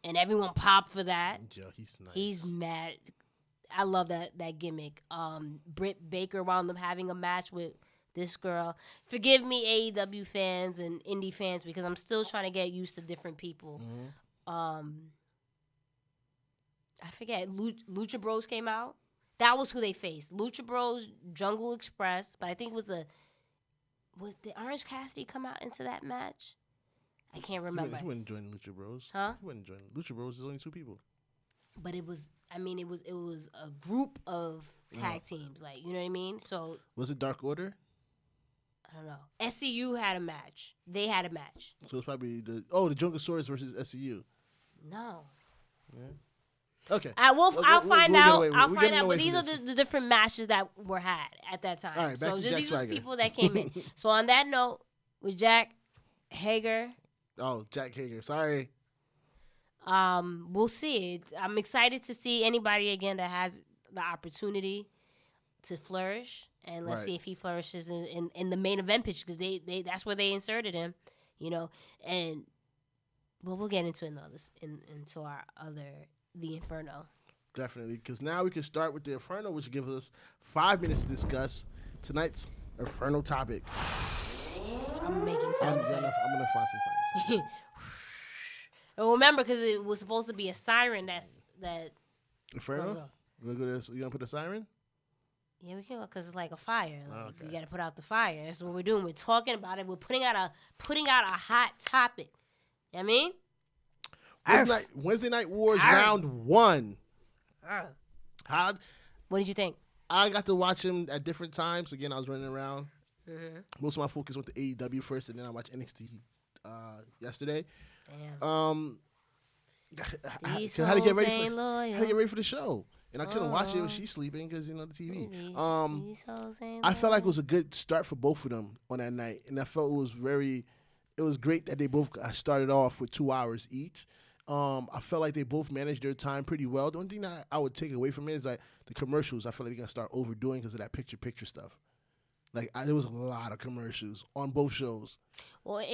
and everyone popped for that. Yeah, he's nice. He's mad. I love that gimmick. Britt Baker wound up having a match with this girl. Forgive me, AEW fans and indie fans, because I'm still trying to get used to different people. Mm-hmm. I forget. Lucha Bros came out. That was who they faced. Lucha Bros, Jungle Express, but I think was did Orange Cassidy come out into that match? I can't remember. He wouldn't join Lucha Bros. Huh? He wouldn't join. Lucha Bros is only 2 people. But it was a group of tag teams, like, you know what I mean? So was it Dark Order? I don't know. SCU had a match. They had a match. So it's probably the Junglesaurus versus SCU. No. Yeah. Okay. I'll find out. I'll find out. But these are the different matches that were had at that time. All right, so Jack these are the Swagger. people that came in. So on that note, with Jack Hager. Oh, Jack Hager. Sorry. We'll see. I'm excited to see anybody again that has the opportunity to flourish, and let's see if he flourishes in the main event pitch, because they that's where they inserted him, and we'll get into into our other the Inferno. Definitely, because now we can start with the Inferno, which gives us 5 minutes to discuss tonight's Inferno topic. I'm making some. I'm gonna find some fun. And remember, because it was supposed to be a siren that Inferno? Look at this. You gonna put a siren? Yeah, we can, because it's like a fire. Like, okay. You got to put out the fire. That's what we're doing. We're talking about it. We're putting out a hot topic. You know what I mean? Wednesday Night Wars round 1. What did you think? I got to watch him at different times. Again, I was running around. Mm-hmm. Most of my focus went to AEW first, and then I watched NXT yesterday. Damn. I had to get ready for the show, and I couldn't watch it when she's sleeping because the TV. I felt like it was a good start for both of them on that night, and I felt it was great that they both started off with 2 hours each. I felt like they both managed their time pretty well. The only thing that I would take away from it is like the commercials. I feel like they're gonna start overdoing because of that picture stuff. Like there was a lot of commercials on both shows. Well,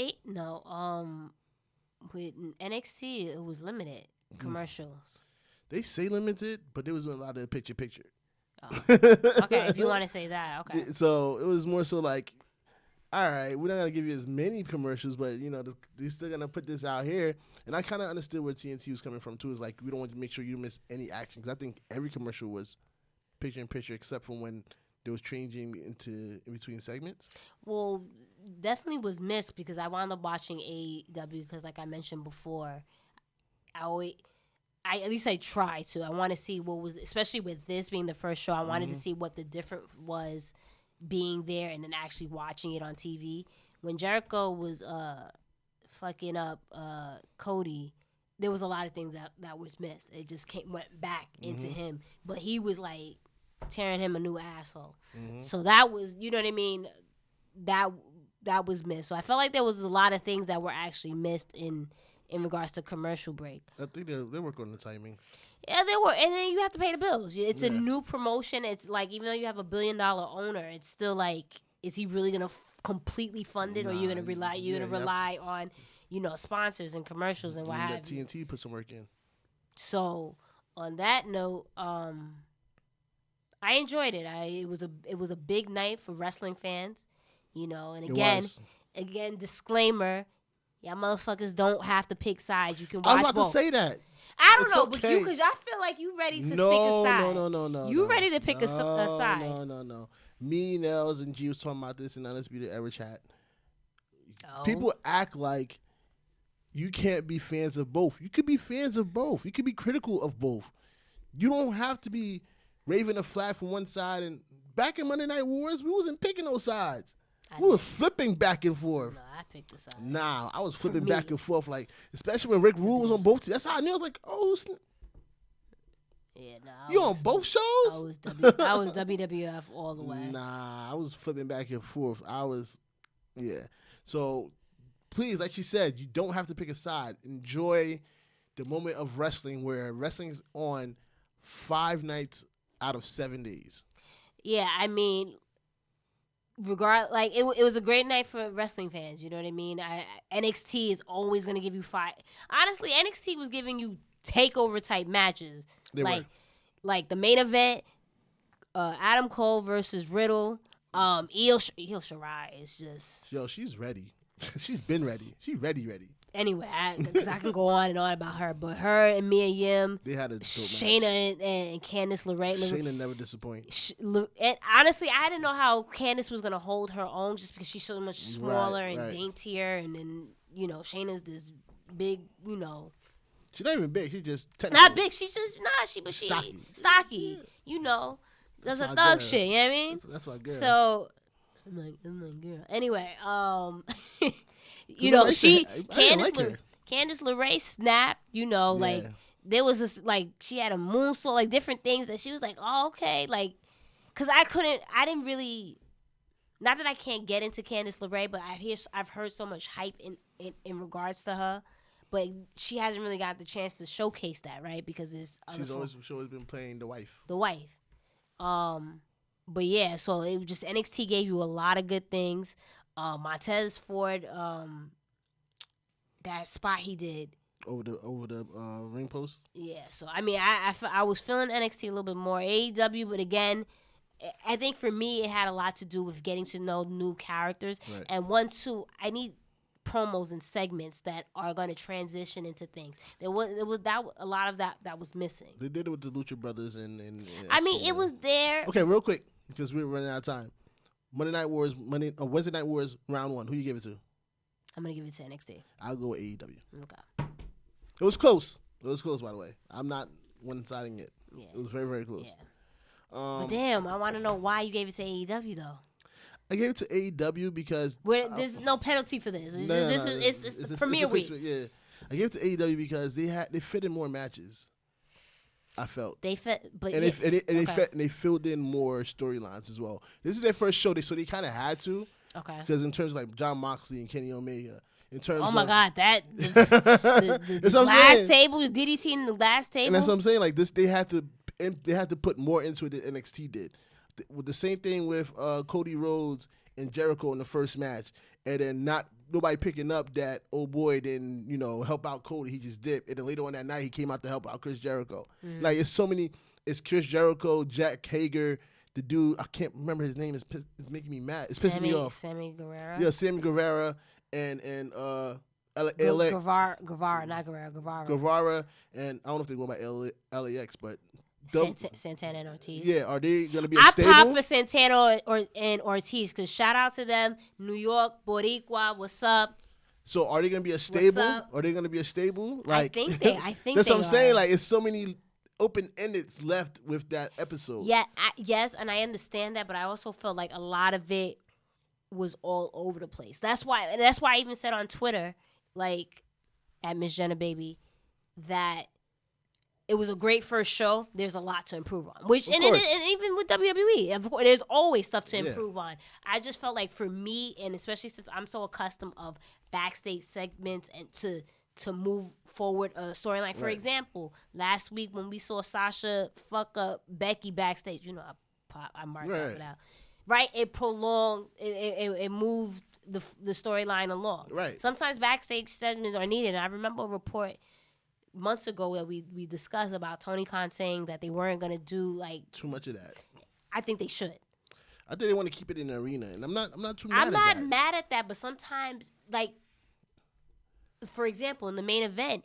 with NXT it was limited commercials. They say limited, but there was a lot of picture. Oh. Okay, if you want to say that, okay. So it was more so like, all right, we're not gonna give you as many commercials, but they're still gonna put this out here. And I kind of understood where TNT was coming from too. Is like we don't want to make sure you miss any action, because I think every commercial was picture in picture except for when there was changing in between segments. Well, definitely was missed because I wound up watching AEW because, like I mentioned before, I try to. I want to see what was, especially with this being the first show, I wanted to see what the difference was being there and then actually watching it on TV. When Jericho was fucking up Cody, there was a lot of things that was missed. It just went back into him. But he was like tearing him a new asshole. So that was, you know what I mean? That was missed. So I felt like there was a lot of things that were actually missed in regards to commercial break. I think they work on the timing. Yeah, they were. And then you have to pay the bills. It's a new promotion. It's like, even though you have $1 billion owner, it's still like, is he really going to completely fund it, or you're going to rely on, sponsors and commercials and what have you. Let TNT put some work in. So on that note, I enjoyed it. It was a big night for wrestling fans, and again, disclaimer, y'all motherfuckers don't have to pick sides. You can watch both. I was about to say that. I don't It's know, okay. but you, because I feel like you ready to pick a side. No. You ready to pick a side. No. Me, Nels, and G was talking about this in Undisputed Era chat. Oh. People act like you can't be fans of both. You could be fans of both. You could be critical of both. You don't have to be raving a flag from one side. And back in Monday Night Wars, we wasn't picking those sides. We were flipping back and forth. No, I picked a side. Nah, I was flipping back and forth, like, especially when Rick Rude was on both teams. That's how I knew. I was like, yeah, no. You on both shows? I was WWF all the way. Nah, I was flipping back and forth. Yeah. So, please, like she said, you don't have to pick a side. Enjoy the moment of wrestling where wrestling's on 5 nights out of 7 days. Yeah, I mean, it was a great night for wrestling fans. You know what I mean? NXT is always going to give you five. Honestly, NXT was giving you takeover type matches. Like the main event, Adam Cole versus Riddle. Io Shirai is just... Yo, she's ready. She's been ready. She's ready. Anyway, because I can go on and on about her, but her and Mia Yim, they had a dope Shayna and Candice LeRae. Shayna never disappoint. And honestly, I didn't know how Candice was gonna hold her own just because she's so much smaller and daintier, and then Shayna's this big, She's not even big. She's just not big. She's just stocky. Yeah. Does a thug shit. You know what I mean? That's my girl. So I'm like, girl. Anyway, Candice LeRae snapped, like there was this, like, she had a moonsault, like different things that she was like, oh, okay, like, because I didn't really, not that I can't get into Candice LeRae, but I've heard so much hype in regards to her, but she hasn't really got the chance to showcase that, right? Because she's always been playing the wife. But yeah, so it was just NXT gave you a lot of good things. Montez Ford, that spot he did over the ring post. Yeah, so I mean, I was feeling NXT a little bit more. AEW, but again, I think for me it had a lot to do with getting to know new characters. Right. And 1, 2, I need promos and segments that are going to transition into things. There was that a lot of that was missing. They did it with the Lucha Brothers and I mean, it was there. Okay, real quick because we're running out of time. Wednesday Night Wars round 1. Who you give it to? I'm gonna give it to NXT. I'll go with AEW. Okay. It was close. By the way. I'm not one-siding it. Yeah. It was very, very close. Yeah. But damn, I want to know why you gave it to AEW though. I gave it to AEW because there's no penalty for this. It's the premiere week. Yeah, I gave it to AEW because they fit in more matches. I felt they fit, but they filled in more storylines as well. This is their first show, so they kind of had to. Okay. Because in terms of like John Moxley and Kenny Omega, in terms oh my God, the glass table, the DDT in the glass table, and that's what I'm saying. Like this, they had to put more into it than NXT did. With the same thing with Cody Rhodes and Jericho in the first match, and then nobody picking up that old boy didn't help out Cody. He just dipped, and then later on that night he came out to help out Chris Jericho. Mm-hmm. Like it's so many. It's Chris Jericho, Jack Hager. The dude, I can't remember his name. It's making me mad. It's pissing me off. Sammy Guevara. Yeah, Sammy Guevara and Guevara, not Guevara. Guevara, and I don't know if they go by LAX, but Santana and Ortiz. Yeah, are they gonna be a stable? I pop for Santana and Ortiz because shout out to them, New York, Boricua. What's up? So are they gonna be a stable? Are they gonna be a stable? Like I think that's what I'm saying. Like it's so many open-endeds left with that episode. Yeah, yes, and I understand that, but I also felt like a lot of it was all over the place. That's why I even said on Twitter, like at Miss Jenna Baby, that it was a great first show. There's a lot to improve on, and even with WWE, of course, there's always stuff to improve on. I just felt like for me, and especially since I'm so accustomed of backstage segments and to move forward a storyline. For example, last week when we saw Sasha fuck up Becky backstage, I marked that out. Right, it prolonged, it moved the storyline along. Right. Sometimes backstage segments are needed. And I remember a report months ago that we discussed about Tony Khan saying that they weren't gonna do like too much of that. I think they should. I think they want to keep it in the arena, and I'm not too I'm mad at that. not mad at that, but sometimes, like, for example, in the main event,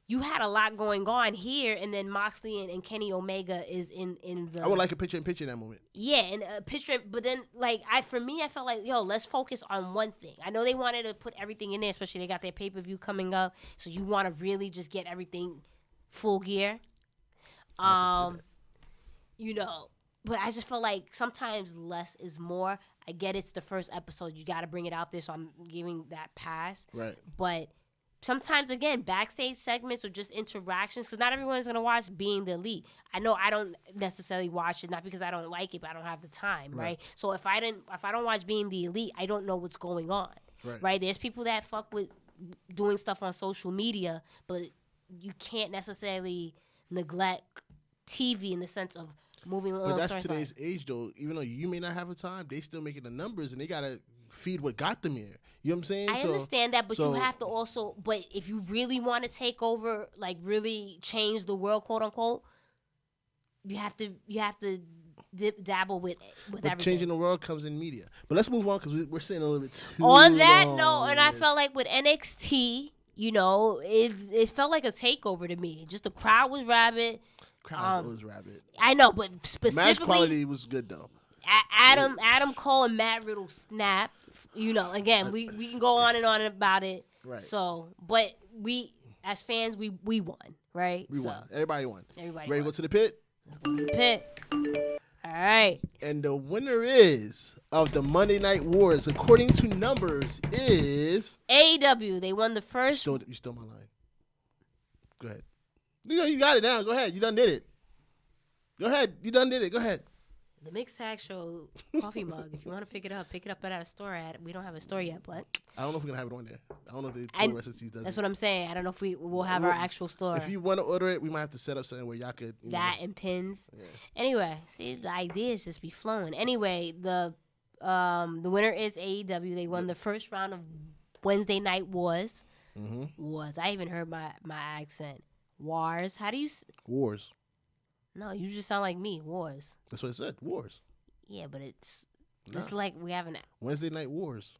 you had a lot going on here, and then Moxley and Kenny Omega is in the. I would like a picture in that moment. Yeah, and a picture, but then like I felt like let's focus on one thing. I know they wanted to put everything in there, especially they got their pay-per-view coming up, so you want to really just get everything full gear. You know, but I just feel like sometimes less is more. I get it's the first episode, you got to bring it out there, so I'm giving that pass. Right. But sometimes, again, backstage segments or just interactions, because not everyone's going to watch Being the Elite. I know I don't necessarily watch it, not because I don't like it, but I don't have the time, right? So if I don't watch Being the Elite, I don't know what's going on, right? There's people that fuck with doing stuff on social media, but you can't necessarily neglect TV in the sense of moving along. But that's today's age, though. Even though you may not have a time, they still making the numbers, and they got to feed what got them here. You know what I'm saying? I understand that, but you have to also. But if you really want to take over, like really change the world, quote unquote, you have to dabble with everything. Changing the world comes in media. But let's move on because we're sitting a little bit too on that long. note, and I felt like with NXT, you know, it felt like a takeover to me. Just the crowd was rabid. Crowd was rabid. I know, but specifically, match quality was good though. Adam Cole and Matt Riddle snapped. You know, again, we can go on and on about it. Right. So, but we as fans, we won, right? We won. Everybody won. Everybody ready won. to go to the pit? Let's go to the pit. All right. And the winner of the Monday Night Wars, according to numbers, is AEW. They won the first. You stole my line. Go ahead. You got it now. Go ahead. You done did it. Go ahead. You done did it. Go ahead. The Mixed Tag Show coffee mug. If you want to pick it up at our store. We don't have a store yet, but I don't know if we're gonna have it on there. I don't know if the recipe does. That's what I'm saying. I don't know if we'll have our actual store. If you want to order it, we might have to set up something where y'all could and pins. Yeah. Anyway, see, the ideas just be flowing. Anyway, the winner is AEW. They won the first round of Wednesday Night Wars. Mm-hmm. I even heard my accent. Wars. How do you? Wars. No, you just sound like me. Wars. That's what it said. Wars. Yeah, but it's like we have an Wednesday Night Wars.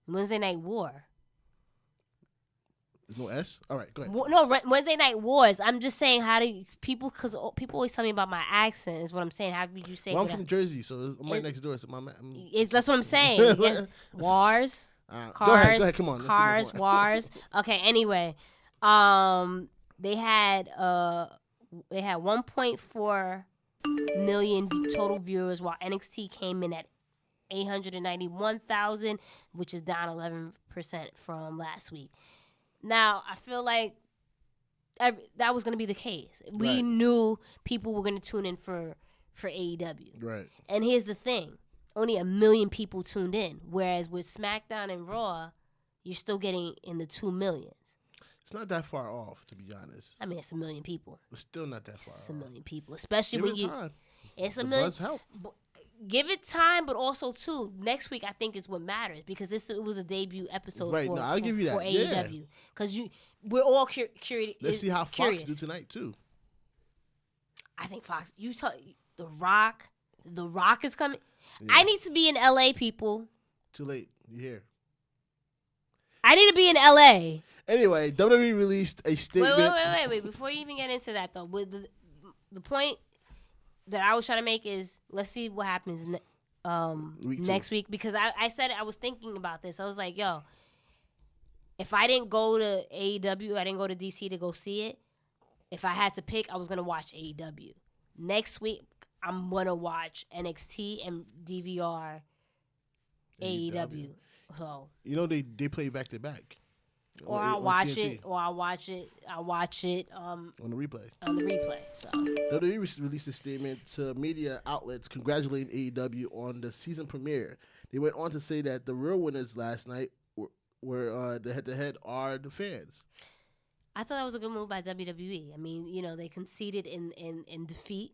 Wednesday Night War. There's no S? All right, go ahead. No, Wednesday Night Wars. I'm just saying, how do people, because people always tell me about my accent is what I'm saying. How did you say I'm from Jersey, so I'm right next door. So that's what I'm saying. Wars. Cars. Go ahead, come on. Cars, wars. Okay, anyway. They had 1.4 million total viewers, while NXT came in at 891,000, which is down 11% from last week. Now, I feel like that was going to be the case. We knew people were going to tune in for AEW. Right. And here's the thing. Only 1 million people tuned in, whereas with SmackDown and Raw, you're still getting in the 2 millions. It's not that far off, to be honest. I mean, it's 1 million people. It's still not that far off. It's 1 million people, especially Give when it time. It's the 1 million. Buzz help. Give it time, but also too. Next week, I think is what matters because it was a debut episode. Right. For, I'll give you that. For AEW, because we're all curious. Let's see how Fox do tonight too. I think Fox. The Rock. The Rock is coming. Yeah. I need to be in LA, people. Too late. You here? I need to be in LA. Anyway, WWE released a statement. Wait. Before you even get into that, though, with the point that I was trying to make is, let's see what happens next week. Because I said I was thinking about this. I was like, yo, if I didn't go to AEW, I didn't go to DC to go see it. If I had to pick, I was going to watch AEW. Next week, I'm going to watch NXT and DVR AEW. So, they play back to back. Or I'll watch it. I'll watch it on the replay. So WWE released a statement to media outlets congratulating AEW on the season premiere. They went on to say that the real winners last night were the head-to-head are the fans. I thought that was a good move by WWE. I mean, they conceded in defeat,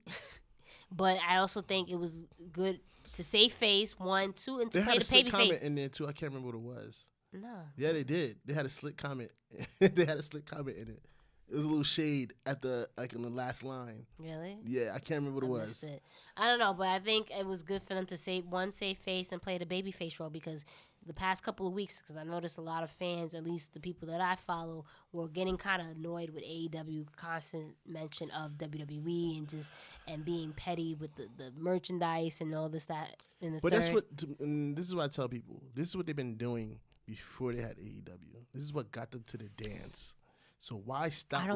but I also think it was good to save face 1, 2, and to play the baby face. They had a slick comment in there too. I can't remember what it was. No. Yeah, they did. They had a slick comment. They had a slick comment in it. It was a little shade at the in the last line. Really? Yeah, I can't remember what it was. Missed it. I don't know, but I think it was good for them to save face and play the baby face role because the past couple of weeks, because I noticed a lot of fans, at least the people that I follow, were getting kind of annoyed with AEW constant mention of WWE and being petty with the merchandise and all this, that, and the But third. and this is what I tell people. This is what they've been doing before they had AEW. This is what got them to the dance. So why stop? I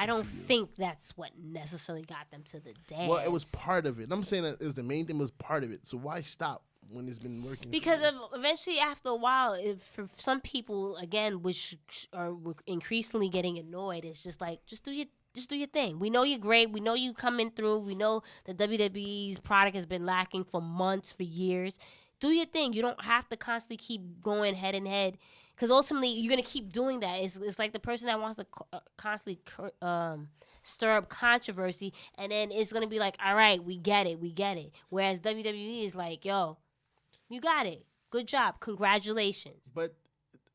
don't think that's what necessarily got them to the dance. Well, it was part of it. I'm saying that it was the main thing, was part of it. So why stop when it's been working? Because eventually, after a while, for some people, again, which are increasingly getting annoyed, it's just like, just do your thing. We know you're great. We know you coming through. We know the WWE's product has been lacking for months, for years. Do your thing. You don't have to constantly keep going head and head. Because ultimately, you're going to keep doing that. It's like the person that wants to constantly stir up controversy, and then it's going to be like, all right, we get it. Whereas WWE is like, yo, you got it. Good job. Congratulations. But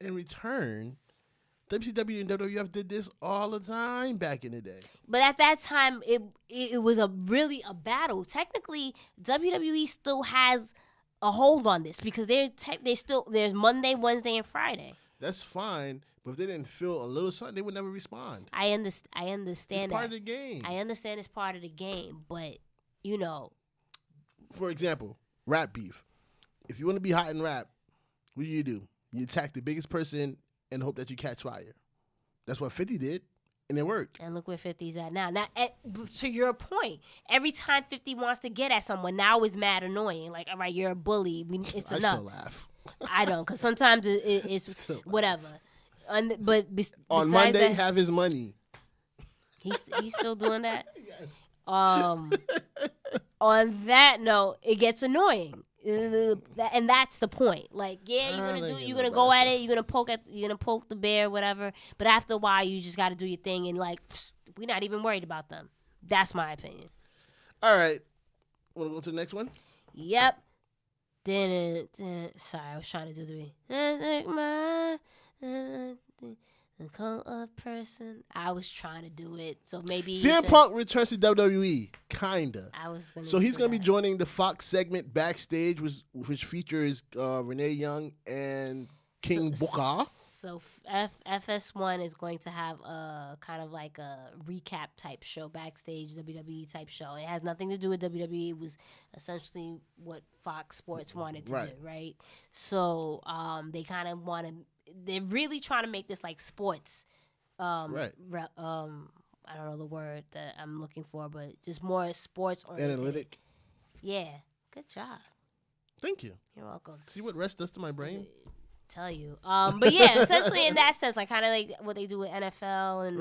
in return, WCW and WWF did this all the time back in the day. But at that time, it was really a battle. Technically, WWE still has a hold on this because there's Monday, Wednesday, and Friday. That's fine, but if they didn't feel a little something, they would never respond. I understand. It's part of the game. I understand it's part of the game, but For example, rap beef. If you want to be hot in rap, what do? You attack the biggest person and hope that you catch fire. That's what 50 did, and it worked. And look where 50's at now. Now, to your point, every time 50 wants to get at someone, now is mad annoying. Like, all right, you're a bully. It's enough. I still laugh. I don't, because sometimes it's whatever. But on Monday, that, have his money. He's still doing that? Yes. On that note, it gets annoying. And that's the point. Like, yeah, you're gonna go at it, you're gonna poke the bear, whatever. But after a while, you just got to do your thing, and like, we're not even worried about them. That's my opinion. All right, want to go to the next one? Yep. Sorry, I was trying to do the cult of person. I was trying to do it, so maybe CM Punk returns to WWE, kinda. I was gonna. So he's gonna be joining the Fox segment Backstage, which features Renee Young and King Booker. So FS1 is going to have a kind of like a recap type show, backstage WWE type show. It has nothing to do with WWE. It was essentially what Fox Sports wanted to do, right? So they kind of want to. They're really trying to make this like sports. I don't know the word that I'm looking for, but just more sports oriented. Analytic. Yeah, good job. Thank you. You're welcome. See what rest does to my brain? Tell you. But yeah, essentially in that sense, like kind of like what they do with NFL and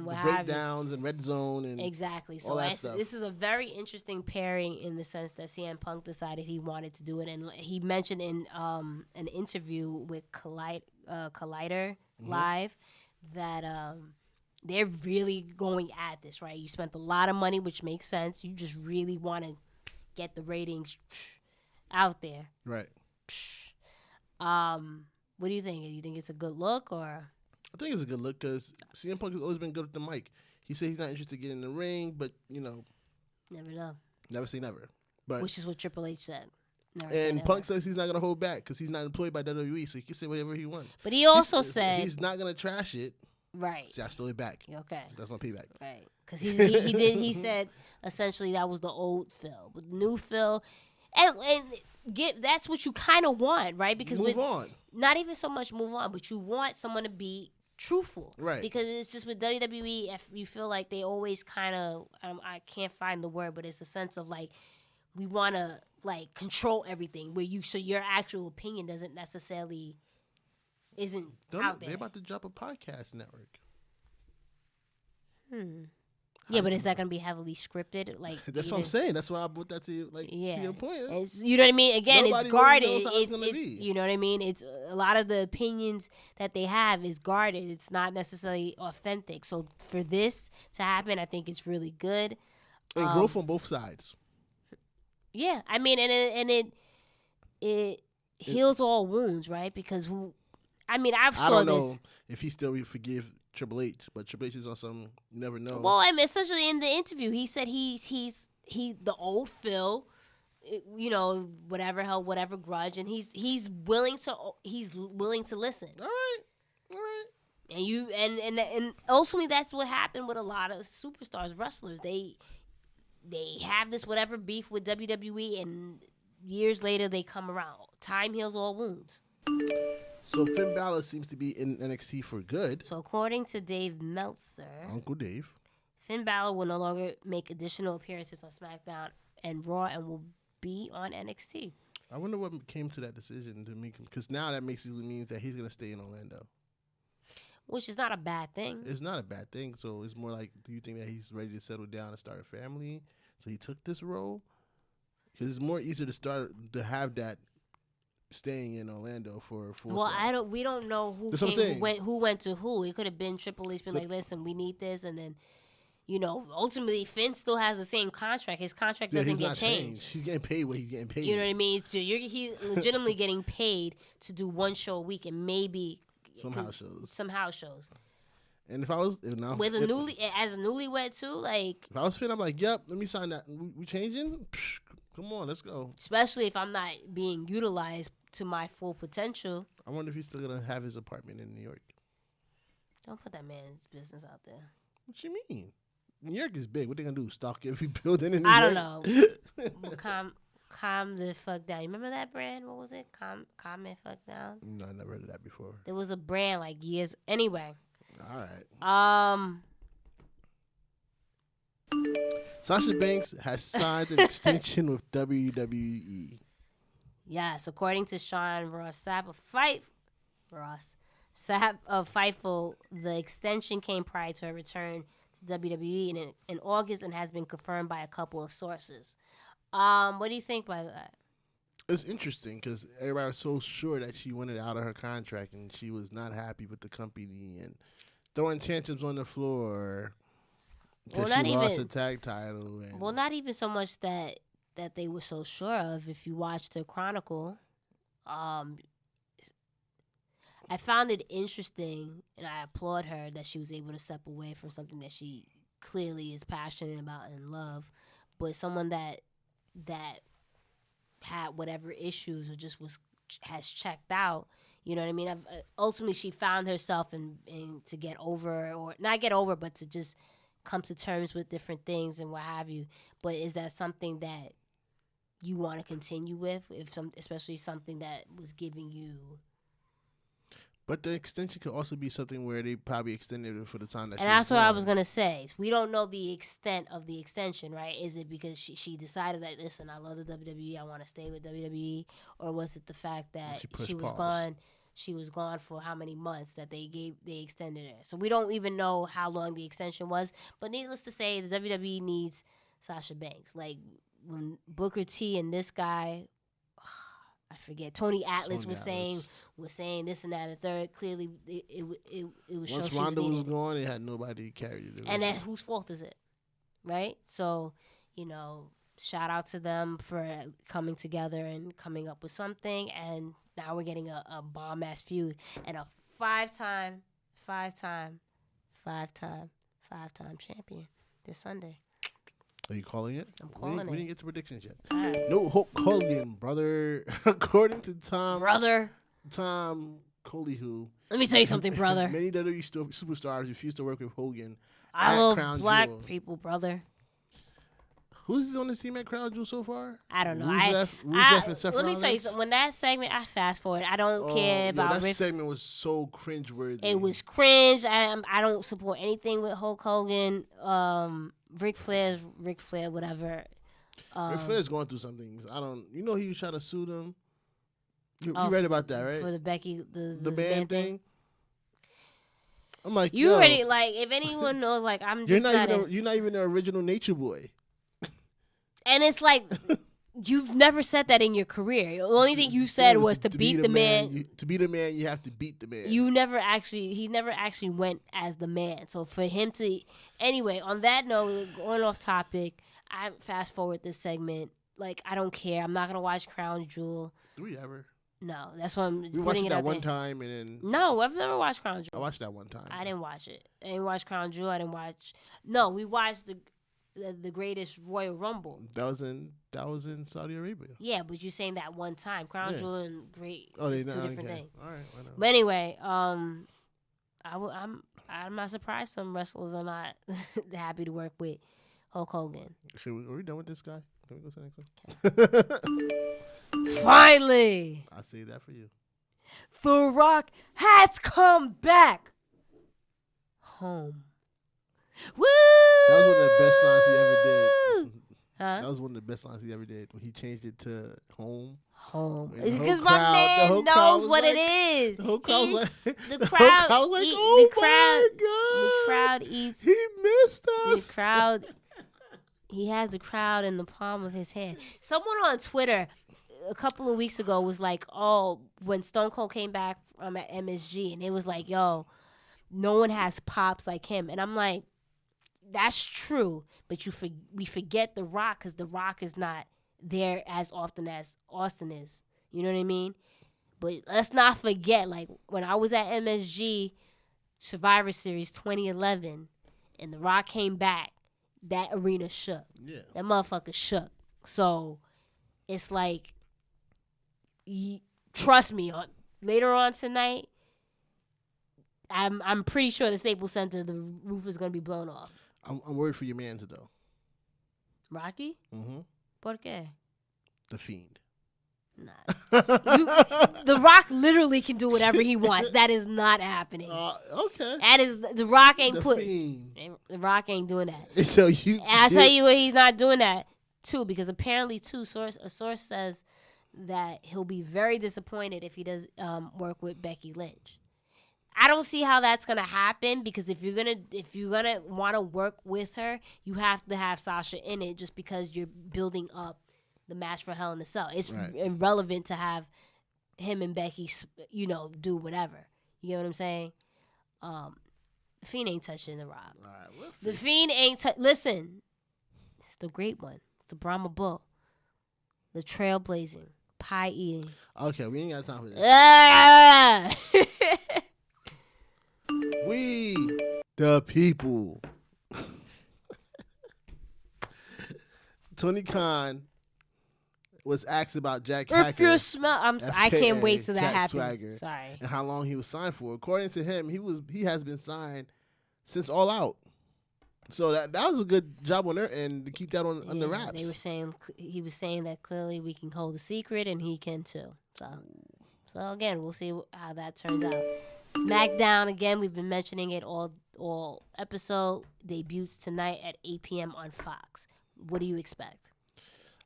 what have you. Breakdowns and red zone and exactly. So this is a very interesting pairing in the sense that CM Punk decided he wanted to do it, and he mentioned in an interview with Collider Live that they're really going at this, right? You spent a lot of money, which makes sense. You just really want to get the ratings out there, right? What do you think? Do you think it's a good look, or? I think it's a good look because CM Punk has always been good with the mic. He said he's not interested in getting in the ring, but never know. Never say never. But which is what Triple H said. And Punk says he's not going to hold back because he's not employed by WWE, so he can say whatever he wants. But he also said he's not going to trash it. Right. See, I stole it back. Okay. That's my payback. Right. Because he said essentially that was the old Phil. But the new Phil, and that's what you kind of want, right? Because move on. Not even so much move on, but you want someone to be truthful, right? Because it's just with WWE, if you feel like they always kind of, I can't find the word, but it's a sense of like we want to like control everything, where so your actual opinion isn't out there. They're about to drop a podcast network. Yeah, but is that going to be heavily scripted? Like that's what I'm saying. That's why I put that to you. Like, to your point. You know what I mean? Again, it's guarded. Really it's you know what I mean? It's a lot of the opinions that they have is guarded. It's not necessarily authentic. So for this to happen, I think it's really good. And growth on both sides. Yeah, I mean, and it heals all wounds, right? Because I don't know if he still forgive Triple H, but Triple H is on some you never know. Well, I mean, especially in the interview, he said he's the old Phil, you know, whatever grudge, and he's willing to listen. All right. And ultimately that's what happened with a lot of superstars, wrestlers. They have this whatever beef with WWE, and years later they come around. Time heals all wounds. So Finn Balor seems to be in NXT for good. So according to Dave Meltzer, Uncle Dave, Finn Balor will no longer make additional appearances on SmackDown and Raw, and will be on NXT. I wonder what came to that decision to make him, because now that basically means that he's going to stay in Orlando. Which is not a bad thing. It's not a bad thing. So it's more like, do you think that he's ready to settle down and start a family? So he took this role? Because it's more easier to have that staying in Orlando for full. Well, we don't know who went to who. It could have been Triple H being like, listen, we need this, and then, you know, ultimately Finn still has the same contract. His contract doesn't get changed. He's getting paid what he's getting paid. You know what I mean? So he's legitimately getting paid to do one show a week and maybe some house shows. And if I was as a newlywed too, like if I was Finn, I'm like, yep, let me sign that. We changing? Psh, come on, let's go. Especially if I'm not being utilized to my full potential. I wonder if he's still gonna have his apartment in New York. Don't put that man's business out there. What you mean? New York is big. What they gonna do? Stalk every building in New York? I don't know. Calm the fuck down. You remember that brand? What was it? Calm the fuck down? No, I never heard of that before. There was a brand like years. Anyway. All right. Sasha Banks has signed an extension with WWE. Yes, according to Sean Ross Sapp of Fightful, the extension came prior to her return to WWE in August and has been confirmed by a couple of sources. What do you think by that? It's interesting because everybody was so sure that she wanted out of her contract and she was not happy with the company and throwing tantrums on the floor because she lost a tag title. Well, not even so much that they were so sure of. If you watch the Chronicle, I found it interesting, and I applaud her that she was able to step away from something that she clearly is passionate about and love, but someone that had whatever issues or just has checked out. You know what I mean? Ultimately, she found herself and to get over, or not get over, but to just come to terms with different things and what have you. But is that something that you want to continue with, especially something that was giving you? But the extension could also be something where they probably extended it for the time that. And that's what I was gonna say. We don't know the extent of the extension, right? Is it because she decided that, listen, I love the WWE, I want to stay with WWE, or was it the fact that she was gone? She was gone for how many months that they extended her? So we don't even know how long the extension was. But needless to say, the WWE needs Sasha Banks. Like when Booker T and this guy, I forget, Tony Atlas was saying this and that and third. Clearly, it was once show Ronda she was was gone, they had nobody to carry it. And then whose fault is it, right? So, you know, shout out to them for coming together and coming up with something. And now we're getting a bomb ass feud and a five-time champion this Sunday. Are you calling it? I'm calling it. We didn't get to predictions yet. No Hulk Hogan, brother. According to Tom Cooley, let me tell you something, brother. Many WWE superstars refuse to work with Hogan. I love Crown black Jewel. People, brother. Who's on this team at Crown Jewel so far? I don't know. Rusev and Seth let me tell you something. When that segment, I fast forward. I don't care about that segment was so cringeworthy. It was cringe. I don't support anything with Hulk Hogan. Ric Flair, whatever. Ric Flair's going through some things. You know, he was trying to sue them. You read about that, right? For the Becky, the band thing. I'm like, you already like. If anyone knows, like, I'm just you're not even the original Nature Boy. And it's like, you've never said that in your career. The only thing you said was to beat the man. To be the man, you have to beat the man. He never actually went as the man. So for him to, anyway, on that note, going off topic, I fast forward this segment. Like, I don't care. I'm not gonna watch Crown Jewel. Do we ever? No, that's why I'm We putting watched it it that out one there. time, and then No, I've never watched Crown I Jewel. watched that one time. I didn't watch it. I didn't watch Crown Jewel. I didn't watch. No, we watched the greatest Royal Rumble. That was in Saudi Arabia. Yeah, but you're saying that one time. Crown Yeah. Jewel and Great Oh, is two different things. All right, whatever. But anyway, I'm not surprised some wrestlers are not happy to work with Hulk Hogan. Are we done with this guy? Can we go to the next one? Finally, I say that for you. The Rock has come back home. Woo! That was one of the best lines he ever did. Huh? That was one of the best lines he ever did when he changed it to home. Home. And It's the because whole my crowd- the man whole crowd knows was what like- it is. The whole crowd was like, The crowd, was like, eat- oh the crowd, my the crowd eats. he missed The us. crowd. He has the crowd in the palm of his hand. Someone on Twitter a couple of weeks ago was like, "Oh, when Stone Cold came back at MSG, and it was like, yo, no one has pops like him." And I'm like, that's true, but we forget The Rock because The Rock is not there as often as Austin is. You know what I mean? But let's not forget, like, when I was at MSG Survivor Series 2011 and The Rock came back, that arena shook. Yeah. That motherfucker shook. So it's like, trust me, later on tonight, I'm pretty sure the Staples Center, the roof is going to be blown off. I'm worried for your mans, though. Rocky? Mm-hmm. ¿Por qué? The Fiend. Nah. The Rock literally can do whatever he wants. That is not happening. Okay. That is, The Rock ain't The put. Fiend. The Rock ain't doing that. So you. And I'll tell you what he's not doing that too, because apparently a source says that he'll be very disappointed if he does work with Becky Lynch. I don't see how that's gonna happen, because if you're gonna want to work with her, you have to have Sasha in it, just because you're building up the match for Hell in a Cell. It's Right. irrelevant to have him and Becky, do whatever. You get what I'm saying? The Fiend ain't touching The Rock. All right, we'll see. The Fiend ain't listen. It's the great one. It's the Brahma Bull. The trailblazing, pie eating. Okay, we ain't got time for this. Ah! We, the people. Tony Khan was asked about Jack If Hacker you smell, I can't FKA, wait till that Jack happens. Swagger. Sorry. and how long he was signed for. According to him, he has been signed since All Out. So that was a good job on their end to keep that on the wraps. They were saying he was saying that clearly we can hold a secret, and he can too. So again, we'll see how that turns out. Smackdown, again, we've been mentioning it all episode, debuts tonight at 8 p.m. on Fox. What do you expect?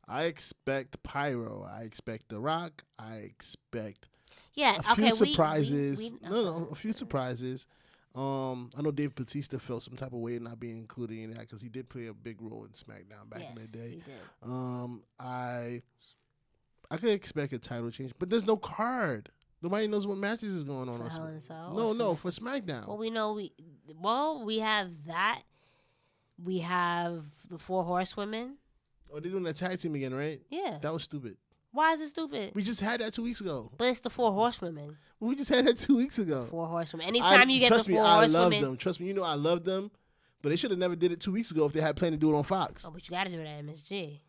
I expect Pyro. I expect The Rock. I expect Yeah, a few okay. surprises. We No, a few surprises. I know Dave Bautista felt some type of way not being included in that because he did play a big role in SmackDown back in the day. He did. I could expect a title change, but there's no card. Nobody knows what matches is going on. For on Hell in a Cell No, or no, for SmackDown. Well, we know we have that. We have the 4 Horsewomen. Oh, they're doing that tag team again, right? Yeah. That was stupid. Why is it stupid? We just had that 2 weeks ago. But it's the 4 Horsewomen. We just had that 2 weeks ago. 4 Horsewomen. Anytime you get the 4 I love Horsewomen. them. Trust me, I love them. But they should have never did it 2 weeks ago if they had planned to do it on Fox. Oh, but you got to do it at MSG.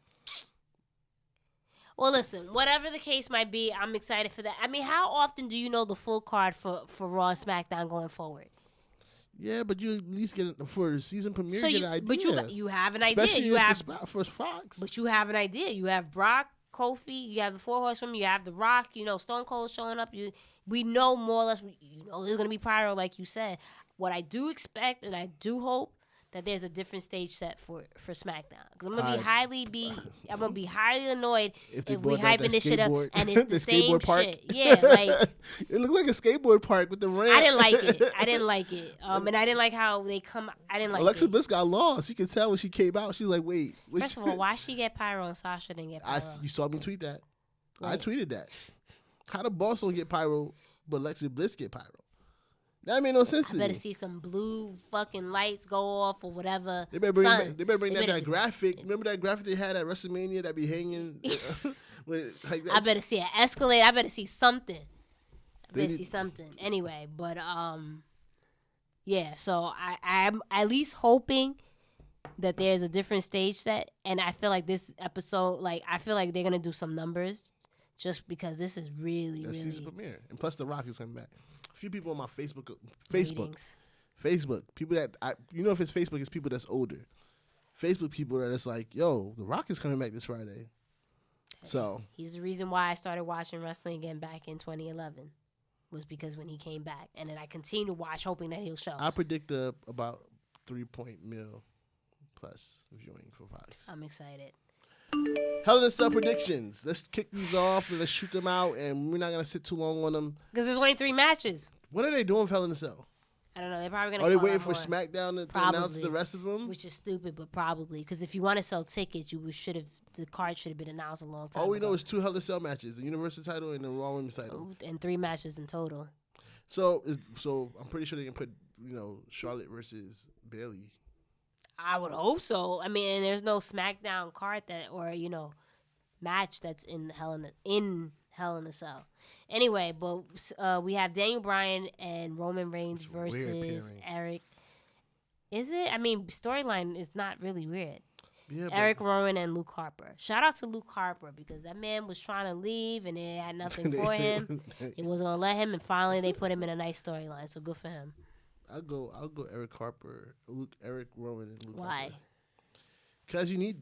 Well, listen, whatever the case might be, I'm excited for that. I mean, how often do you know the full card for Raw and SmackDown going forward? Yeah, but you at least get it for the season premiere. So get an idea. But you have an idea. Especially You have, for Fox. but you have an idea. You have Brock, Kofi. You have the 4 Horsewomen. You have The Rock. Stone Cold showing up. We know more or less. There's gonna be pyro, like you said. What I do expect, and I do hope, that there's a different stage set for SmackDown, because I'm gonna be highly annoyed if we hyping this shit up and it's the same skateboard park. shit. Yeah, like it looked like a skateboard park with the ramp. I didn't like it. And I didn't like how they come. I didn't like Alexa it. Bliss got lost. You could tell when she came out. She was like, "Wait." First of all, why she get pyro and Sasha didn't get pyro? You saw me tweet that. I Right. tweeted that. How the boss don't get pyro, but Alexa Bliss get pyro? That made no sense to me. I better see some blue fucking lights go off or whatever. They better bring Something. that graphic. Remember that graphic they had at WrestleMania that be hanging I better see an escalate. I better see something. Anyway, but yeah. So I'm at least hoping that there's a different stage set, and I feel like this episode, I feel like they're gonna do some numbers, just because this is really season premiere, and plus The Rock is coming back. A few people on my Facebook, people that if it's Facebook, it's people that's older. Facebook people that it's like, yo, The Rock is coming back this Friday. So he's the reason why I started watching wrestling again back in 2011, was because when he came back, and then I continue to watch, hoping that he'll show. I predict about 3 mil plus viewing for Fox. I'm excited. Hell in a Cell predictions. Let's kick these off and let's shoot them out, and we're not gonna sit too long on them because there's only 3 matches. What are they doing with Hell in a Cell? I don't know. They're probably gonna. Are they waiting for SmackDown to announce the rest of them? Which is stupid, but probably because if you want to sell tickets, the card should have been announced a long time. All we ago. know is 2 Hell in a Cell matches: the Universal title and the Raw Women's title, and 3 matches in total. So I'm pretty sure they can put Charlotte versus Bayley. I would hope so. I mean, there's no SmackDown card match that's in Hell in a Cell. Anyway, but we have Daniel Bryan and Roman Reigns versus Eric. Is it? I mean, storyline is not really weird. Yeah, Eric Rowan and Luke Harper. Shout out to Luke Harper because that man was trying to leave and they had nothing for him. It wasn't gonna let him, and finally they put him in a nice storyline. So good for him. I'll go Eric Rowan and Luke. Why? Harper. Because they need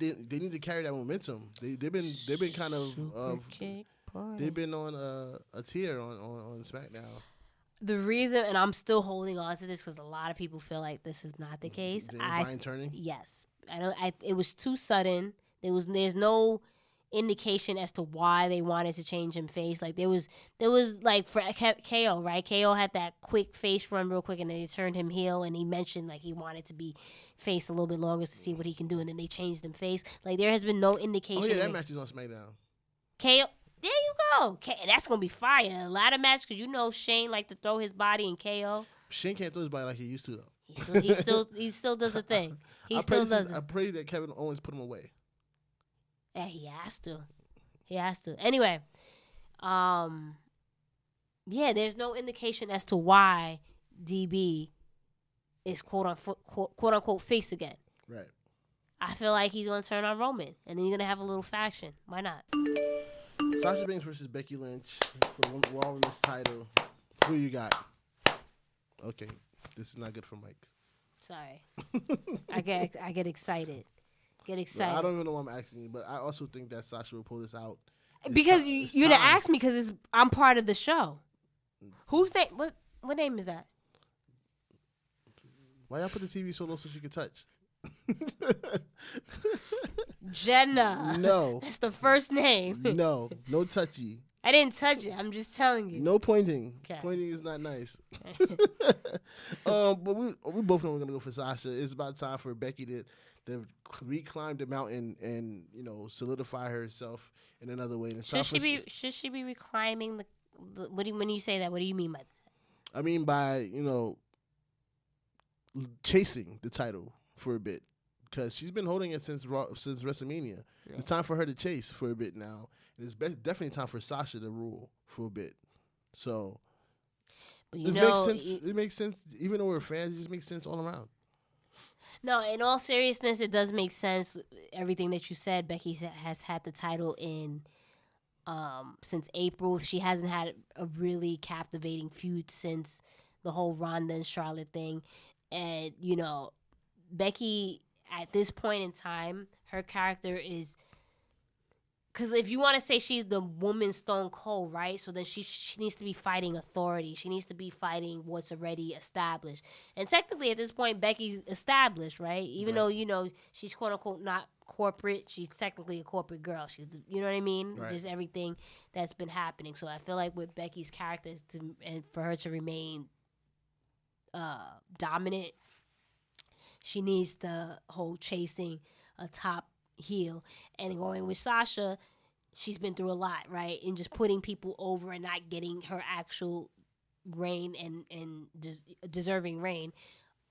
to carry that momentum. They've been kind of they've been on a tier on SmackDown. The reason, and I'm still holding on to this because a lot of people feel like this is not the case. Bryan turning. Yes, it was too sudden. There's no indication as to why they wanted to change him face. Like there was like for KO, right? KO had that quick face run real quick, and then they turned him heel, and he mentioned like he wanted to be face a little bit longer to see what he can do, and then they changed him face. Like there has been no indication. Oh yeah, that match is on SmackDown. KO, there you go. That's gonna be fire. A lot of matches because Shane like to throw his body in KO. Shane can't throw his body like he used to though. He still does a thing. I pray that Kevin Owens put him away. Yeah, he has to. Anyway, there's no indication as to why DB is quote unquote face again. Right. I feel like he's gonna turn on Roman, and then he's gonna have a little faction. Why not? Sasha Banks versus Becky Lynch for the Raw Women's title. Who you got? Okay, this is not good for Mike. Sorry, I get excited. No, I don't even know why I'm asking you, but I also think that Sasha will pull this out. Because you'd have asked me because I'm part of the show. Whose name? What name is that? Why y'all put the TV so low so she can touch? Jenna. No. That's the first name. No touchy. I didn't touch it. I'm just telling you. No pointing. Okay. Pointing is not nice. But we both know we're gonna go for Sasha. It's about time for Becky to reclimb the mountain and solidify herself in another way. Should she be reclimbing the when you say that? What do you mean by that? I mean by chasing the title for a bit because she's been holding it since WrestleMania. Yeah. It's time for her to chase for a bit now. And it's definitely time for Sasha to rule for a bit. So makes sense. It makes sense. Even though we're fans, it just makes sense all around. No, in all seriousness, it does make sense. Everything that you said, Becky has had the title since April. She hasn't had a really captivating feud since the whole Ronda and Charlotte thing. And, Becky, at this point in time, her character is... Because if you want to say she's the woman Stone Cold, right? So then she needs to be fighting authority. She needs to be fighting what's already established. And technically, at this point, Becky's established, right? Even though, she's quote-unquote not corporate, she's technically a corporate girl. She's, you know what I mean? Right. Just everything that's been happening. So I feel like with Becky's character, and for her to remain dominant, she needs the whole chasing a top heel. And going with Sasha, she's been through a lot, right? And just putting people over and not getting her actual reign and deserving reign.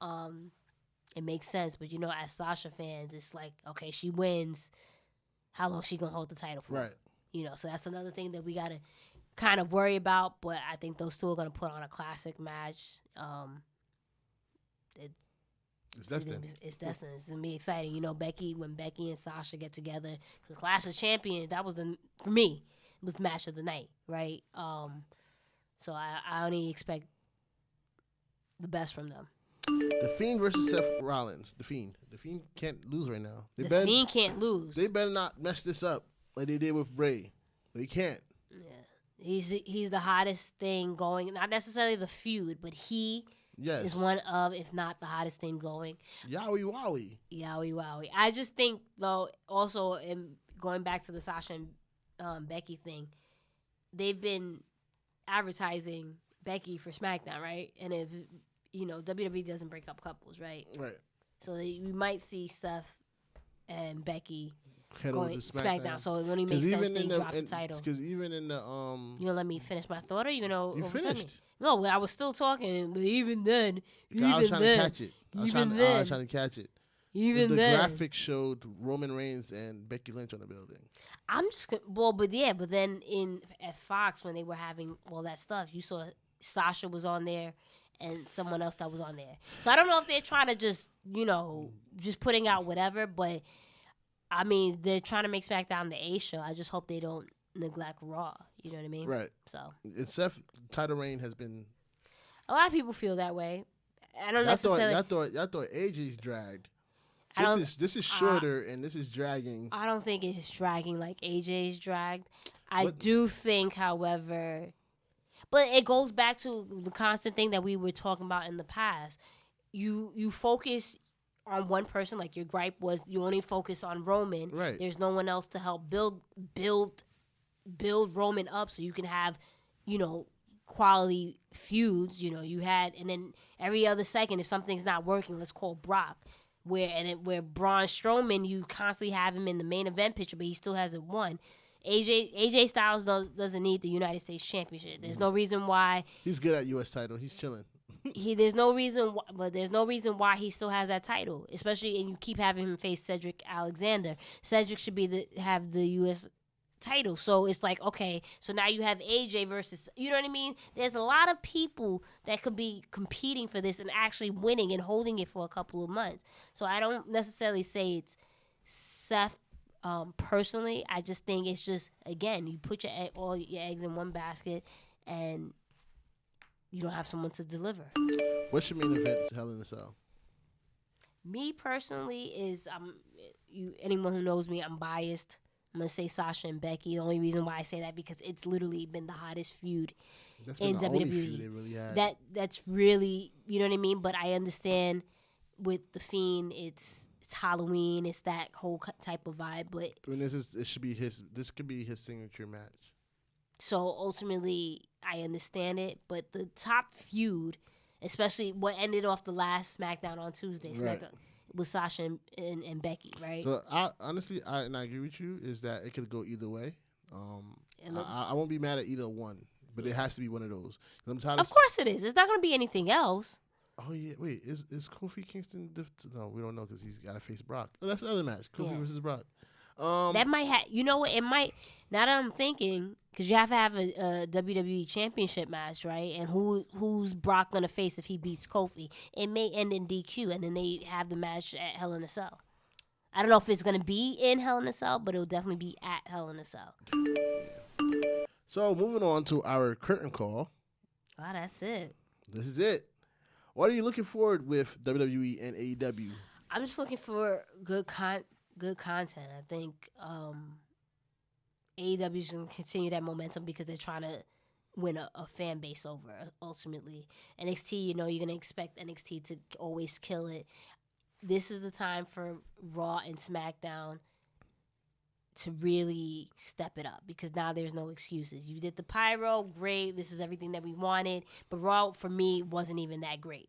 It makes sense. But, as Sasha fans, it's like, okay, she wins. How long she going to hold the title for? Right. So that's another thing that we got to kind of worry about. But I think those two are going to put on a classic match. It's destined. It's destined. It's going to be exciting. When Becky and Sasha get together, because Clash of Champions, that was, for me, it was the match of the night, right? So I only expect the best from them. The Fiend versus Seth Rollins. The Fiend can't lose right now. Fiend can't lose. They better not mess this up like they did with Bray. They can't. Yeah, he's the hottest thing going. Not necessarily the feud, but he is one of, if not the hottest thing going. Yowie wowie. Yowie wowie. I just think though, also in going back to the Sasha and Becky thing, they've been advertising Becky for SmackDown, right? And if WWE doesn't break up couples, right? Right. So we might see Seth and Becky Head going over to SmackDown. So it only makes sense they drop the title. Because even in the You gonna let me finish my thought, or you gonna overturn me? finished. No, I was still talking, but even then, I was trying to catch it. I was trying to catch it. Even the then, graphic showed Roman Reigns and Becky Lynch on the building. I'm just but then at Fox when they were having all that stuff, you saw Sasha was on there and someone else that was on there. So I don't know if they're trying to just putting out whatever, but I mean they're trying to make SmackDown the A show. I just hope they don't neglect Raw. You know what I mean? Right. So and Seth title reign has been. A lot of people feel that way. I don't necessarily. I thought AJ's dragged. This is shorter and this is dragging. I don't think it's dragging like AJ's dragged. I do think, however, but it goes back to the constant thing that we were talking about in the past. You focus on one person, like your gripe was you only focus on Roman. Right. There's no one else to help build Roman up so you can have, quality feuds. You had, and then every other second, if something's not working, let's call Brock. Where Braun Strowman, you constantly have him in the main event picture, but he still hasn't won. AJ Styles doesn't need the United States Championship. There's no reason why he's good at U.S. title. He's chilling. There's no reason why he still has that title, especially and you keep having him face Cedric Alexander. Cedric should have the U.S. title. So it's like, okay, so now you have AJ versus, you know what I mean? There's a lot of people that could be competing for this and actually winning and holding it for a couple of months. So I don't necessarily say it's Seth personally. I just think it's just, again, you put all your eggs in one basket and you don't have someone to deliver. What's your main event, Hell in a Cell? Me personally is, anyone who knows me, I'm biased. I'm going to say Sasha and Becky. The only reason why I say that because it's literally been the hottest feud in WWE. Only feud they really had. That's really, you know what I mean? But I understand with The Fiend, it's Halloween, it's that whole type of vibe. But this could be his signature match. So ultimately, I understand it. But the top feud, especially what ended off the last SmackDown on Tuesday, right. with Sasha and Becky, right? So I agree with you, is that it could go either way. I won't be mad at either one, but it has to be one of those. I'm tired of course it is. It's not going to be anything else. Oh yeah, wait, is Kofi Kingston? No, we don't know because he's got to face Brock. Oh, that's the other match, Kofi versus Brock. That might have, it might. Now that I'm thinking, because you have to have a WWE Championship match, right? And who's Brock gonna face if he beats Kofi? It may end in DQ, and then they have the match at Hell in a Cell. I don't know if it's gonna be in Hell in a Cell, but it'll definitely be at Hell in a Cell. So moving on to our curtain call. Oh, that's it. This is it. What are you looking forward with WWE and AEW? I'm just looking for good content. I think AEW is going to continue that momentum because they're trying to win a fan base over, ultimately. NXT, you're going to expect NXT to always kill it. This is the time for Raw and SmackDown to really step it up because now there's no excuses. You did the pyro, great. This is everything that we wanted. But Raw, for me, wasn't even that great.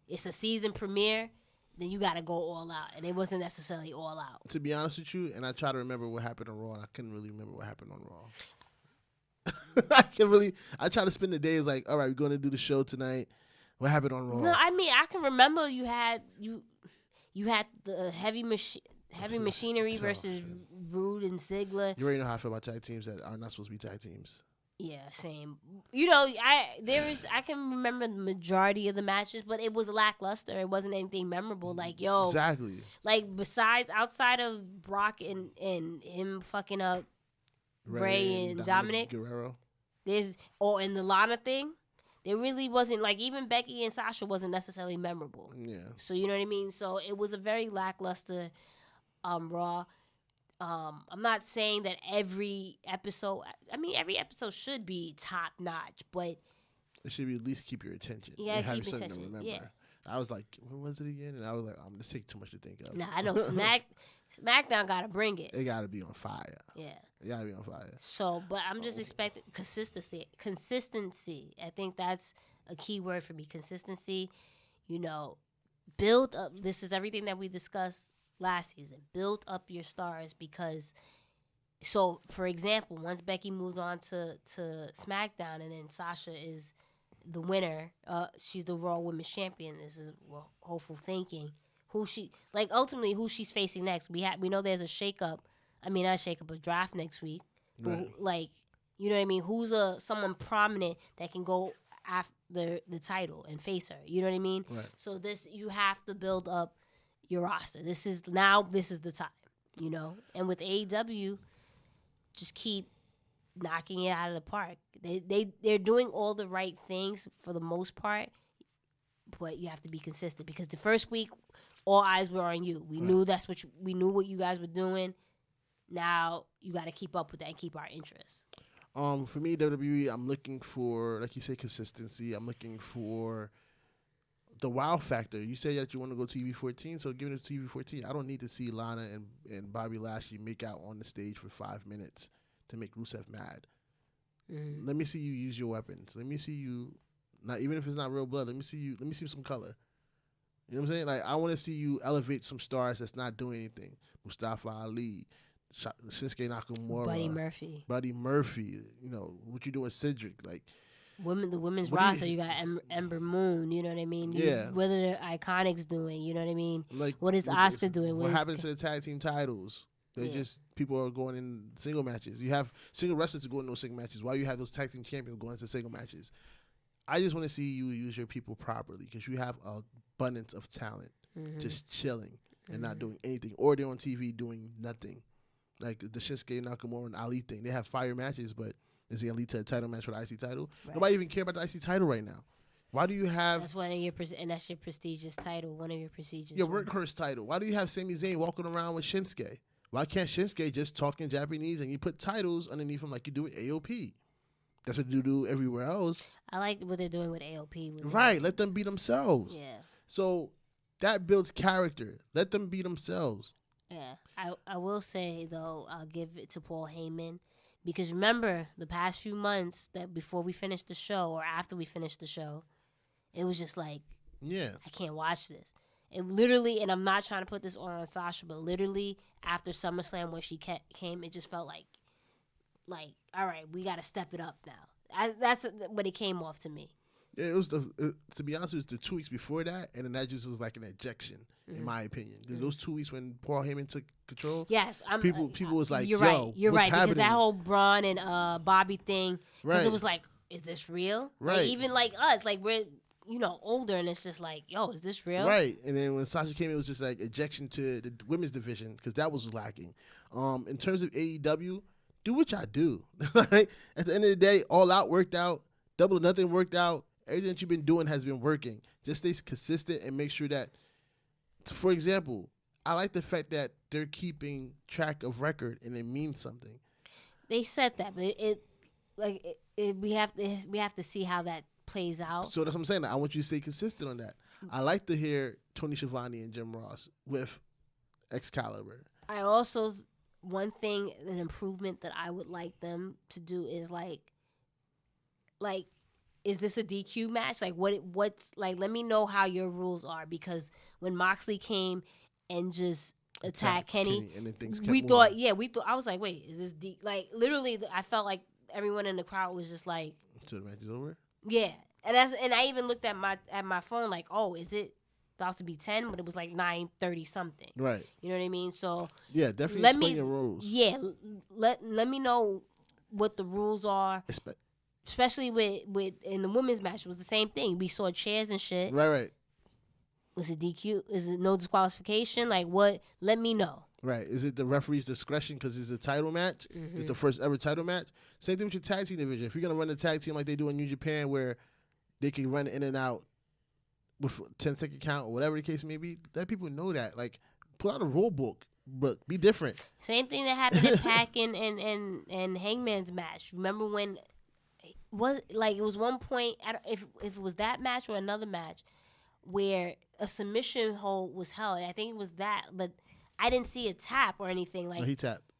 It's a season premiere. Then you got to go all out. And it wasn't necessarily all out. To be honest with you, and I try to remember what happened on Raw, and I couldn't really remember what happened on Raw. I try to spend the days like, all right, we're going to do the show tonight. What happened on Raw? No, I mean, I can remember you had the heavy machine, Heavy Machinery versus Rude and Ziggler. You already know how I feel about tag teams that are not supposed to be tag teams. Yeah, same. You know, I can remember the majority of the matches, but it was lackluster. It wasn't anything memorable. Like, Exactly. Like, besides, outside of Brock and him fucking up Ray and Dominic Guerrero. And the Lana thing, there really wasn't, like, even Becky and Sasha wasn't necessarily memorable. Yeah. So, you know what I mean? So, it was a very lackluster Raw. I'm not saying that every episode should be top notch, but it should be at least keep your attention. Yeah, keep attention. Yeah. I was like, what was it again? And I was like, this takes too much to think of. Nah, I know Smackdown gotta bring it. It gotta be on fire. Yeah. It gotta be on fire. So, but I'm just expecting consistency. Consistency. I think that's a key word for me. Consistency. You know, build up. This is everything that we discussed last season. Build up your stars because, so for example, once Becky moves on to SmackDown and then Sasha is the winner, she's the Raw Women's Champion. This is hopeful thinking. Ultimately who she's facing next. We know there's a shakeup. I mean, not a shakeup, a draft next week. Right. Like, you know what I mean? Who's someone prominent that can go after the title and face her? You know what I mean? Right. So you have to build up your roster. This is the time, you know. And with AEW, just keep knocking it out of the park. They're doing all the right things for the most part, but you have to be consistent because the first week, all eyes were on you. We knew we knew what you guys were doing. Now you got to keep up with that and keep our interest. For me, WWE, I'm looking for, like you say, consistency. I'm looking for the wow factor. You say that you want to go TV 14, so give it to TV 14. I don't need to see Lana and Bobby Lashley make out on the stage for 5 minutes to make Rusev mad. Mm-hmm. Let me see you use your weapons. Let me see you, not even if it's not real blood. Let me see some color. You know what I'm saying? Like, I want to see you elevate some stars that's not doing anything. Mustafa Ali, Shinsuke Nakamura, Buddy Murphy. You know what you doing, Cedric? Like. The women's roster, you got Ember Moon, you know what I mean? Yeah. What are the Iconics doing, you know what I mean? Like, what is Asuka doing? What happened to the tag team titles? People are going in single matches. You have single wrestlers to go in those single matches. Why you have those tag team champions going into single matches? I just want to see you use your people properly because you have an abundance of talent just chilling and not doing anything. Or they're on TV doing nothing. Like the Shinsuke Nakamura and Ali thing. They have fire matches, but is it going to lead to a title match for the IC title? Right. Nobody even care about the IC title right now. Why do you have... That's one of your... And that's your prestigious title. One of your prestigious Your workhorse title. Why do you have Sami Zayn walking around with Shinsuke? Why can't Shinsuke just talk in Japanese and you put titles underneath him like you do with AOP? That's what you do everywhere else. I like what they're doing with AOP. Right. Let them be themselves. Yeah. So that builds character. Let them be themselves. Yeah. I will say, though, I'll give it to Paul Heyman. Because remember, the past few months that before we finished the show or after we finished the show, it was just like, I can't watch this. And literally, and I'm not trying to put this on Sasha, but literally after SummerSlam when she came, it just felt like, all right, we got to step it up now. That's what it came off to me. Yeah, it was to be honest, it was the 2 weeks before that, and then that just was like an ejection, in my opinion. Because those 2 weeks when Paul Heyman took control, people was like, you're right, because that whole Braun and Bobby thing, because it was like, is this real? Right. Like, even like us, like we're older, and it's just like, yo, is this real? Right. And then when Sasha came in, it was just like ejection to the women's division because that was lacking. In terms of AEW, do what y'all do. Like, at the end of the day, All Out worked out, Double or Nothing worked out. Everything that you've been doing has been working. Just stay consistent and make sure that, for example, I like the fact that they're keeping track of record and it means something. They said that, but we have to see how that plays out. So that's what I'm saying. I want you to stay consistent on that. I like to hear Tony Schiavone and Jim Ross with Excalibur. I also, one thing, an improvement that I would like them to do is like, is this a DQ match? Like, what's like? Let me know how your rules are, because when Moxley came and just attacked Kenny and then things we thought. I was like, wait, is this like literally? I felt like everyone in the crowd was just like, so the match is over. Yeah, and I even looked at my phone like, oh, is it about to be 10, but it was like 9:30 something. Right. You know what I mean? So Yeah, definitely let explain me your rules. yeah let me know what the rules are. Especially with in the women's match, it was the same thing. We saw chairs and shit. Right. Was it DQ? Is it no disqualification? Like what? Let me know. Right. Is it the referee's discretion because it's a title match? It's the first ever title match. Same thing with your tag team division. If you're gonna run a tag team like they do in New Japan, where they can run in and out with 10-second count or whatever the case may be, let people know that. Like, pull out a rule book, but be different. Same thing that happened in Pac and Hangman's match. Remember when it was one point, if it was that match or another match where a submission hold was held. I think it was that, but I didn't see a tap or anything like. No, he tapped.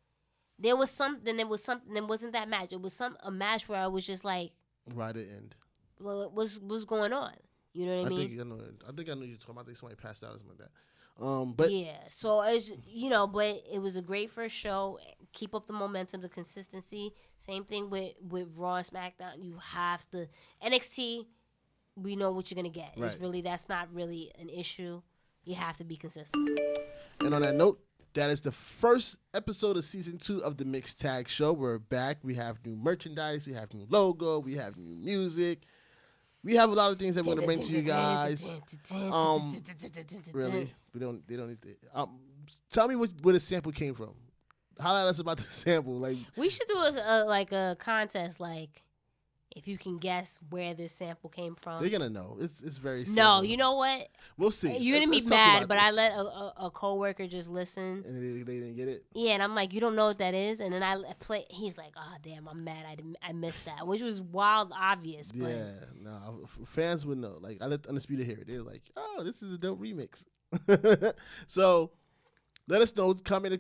There was something. It wasn't that match. It was a match where I was just like, right at the end. well, what's going on? You know what I mean? I think I know you're talking about. I think somebody passed out or something like that. But yeah, so it's but it was a great first show. Keep up the momentum, the consistency. Same thing with Raw and SmackDown. You have to NXT. We know what you're gonna get. Right. That's not really an issue. You have to be consistent. And on that note, that is the first episode of season 2 of the Mixed Tag Show. We're back. We have new merchandise. We have new logo. We have new music. We have a lot of things that we're gonna bring to you guys. Really, they don't need to. Tell me where the sample came from. Highlight us about the sample. Like, we should do a contest, like if you can guess where this sample came from. They're gonna know. It's very simple. No, you know what? We'll see. You're gonna be mad, but I let a coworker just listen, and they didn't get it. Yeah, and I'm like, you don't know what that is, and then I play. He's like, oh damn, I'm mad. I missed that, which was wild, obvious. But. Yeah, no, fans would know. Like, I let Undisputed hear it. They're like, oh, this is a dope remix. So. Let us know. Comment.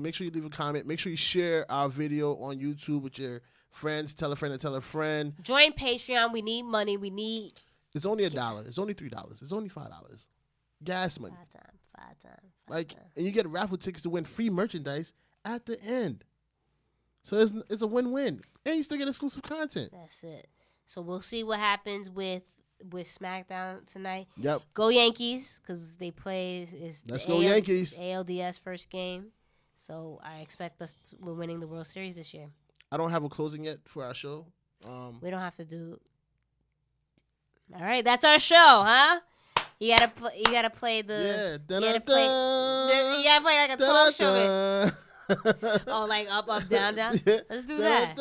Make sure you leave a comment. Make sure you share our video on YouTube with your friends. Tell a friend to tell a friend. Join Patreon. We need money. It's only $1. It's only $3. It's only $5. Gas money. Five times. And you get raffle tickets to win free merchandise at the end. So it's a win-win, and you still get exclusive content. That's it. So we'll see what happens with Smackdown tonight. Yep. Go Yankees, because they play Go Yankees. ALDS first game. So I expect we're winning the World Series this year. I don't have a closing yet for our show. We don't have to do. All right, that's our show, huh? You gotta play the. Yeah. You gotta play like a talk show. Oh, like up, down. Yeah. Let's do that.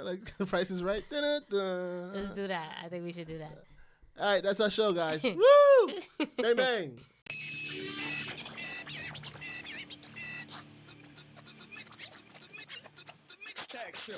Like the Price is Right. Let's do that. I think we should do that. All right, that's our show, guys. Woo! Bang bang. Tag show.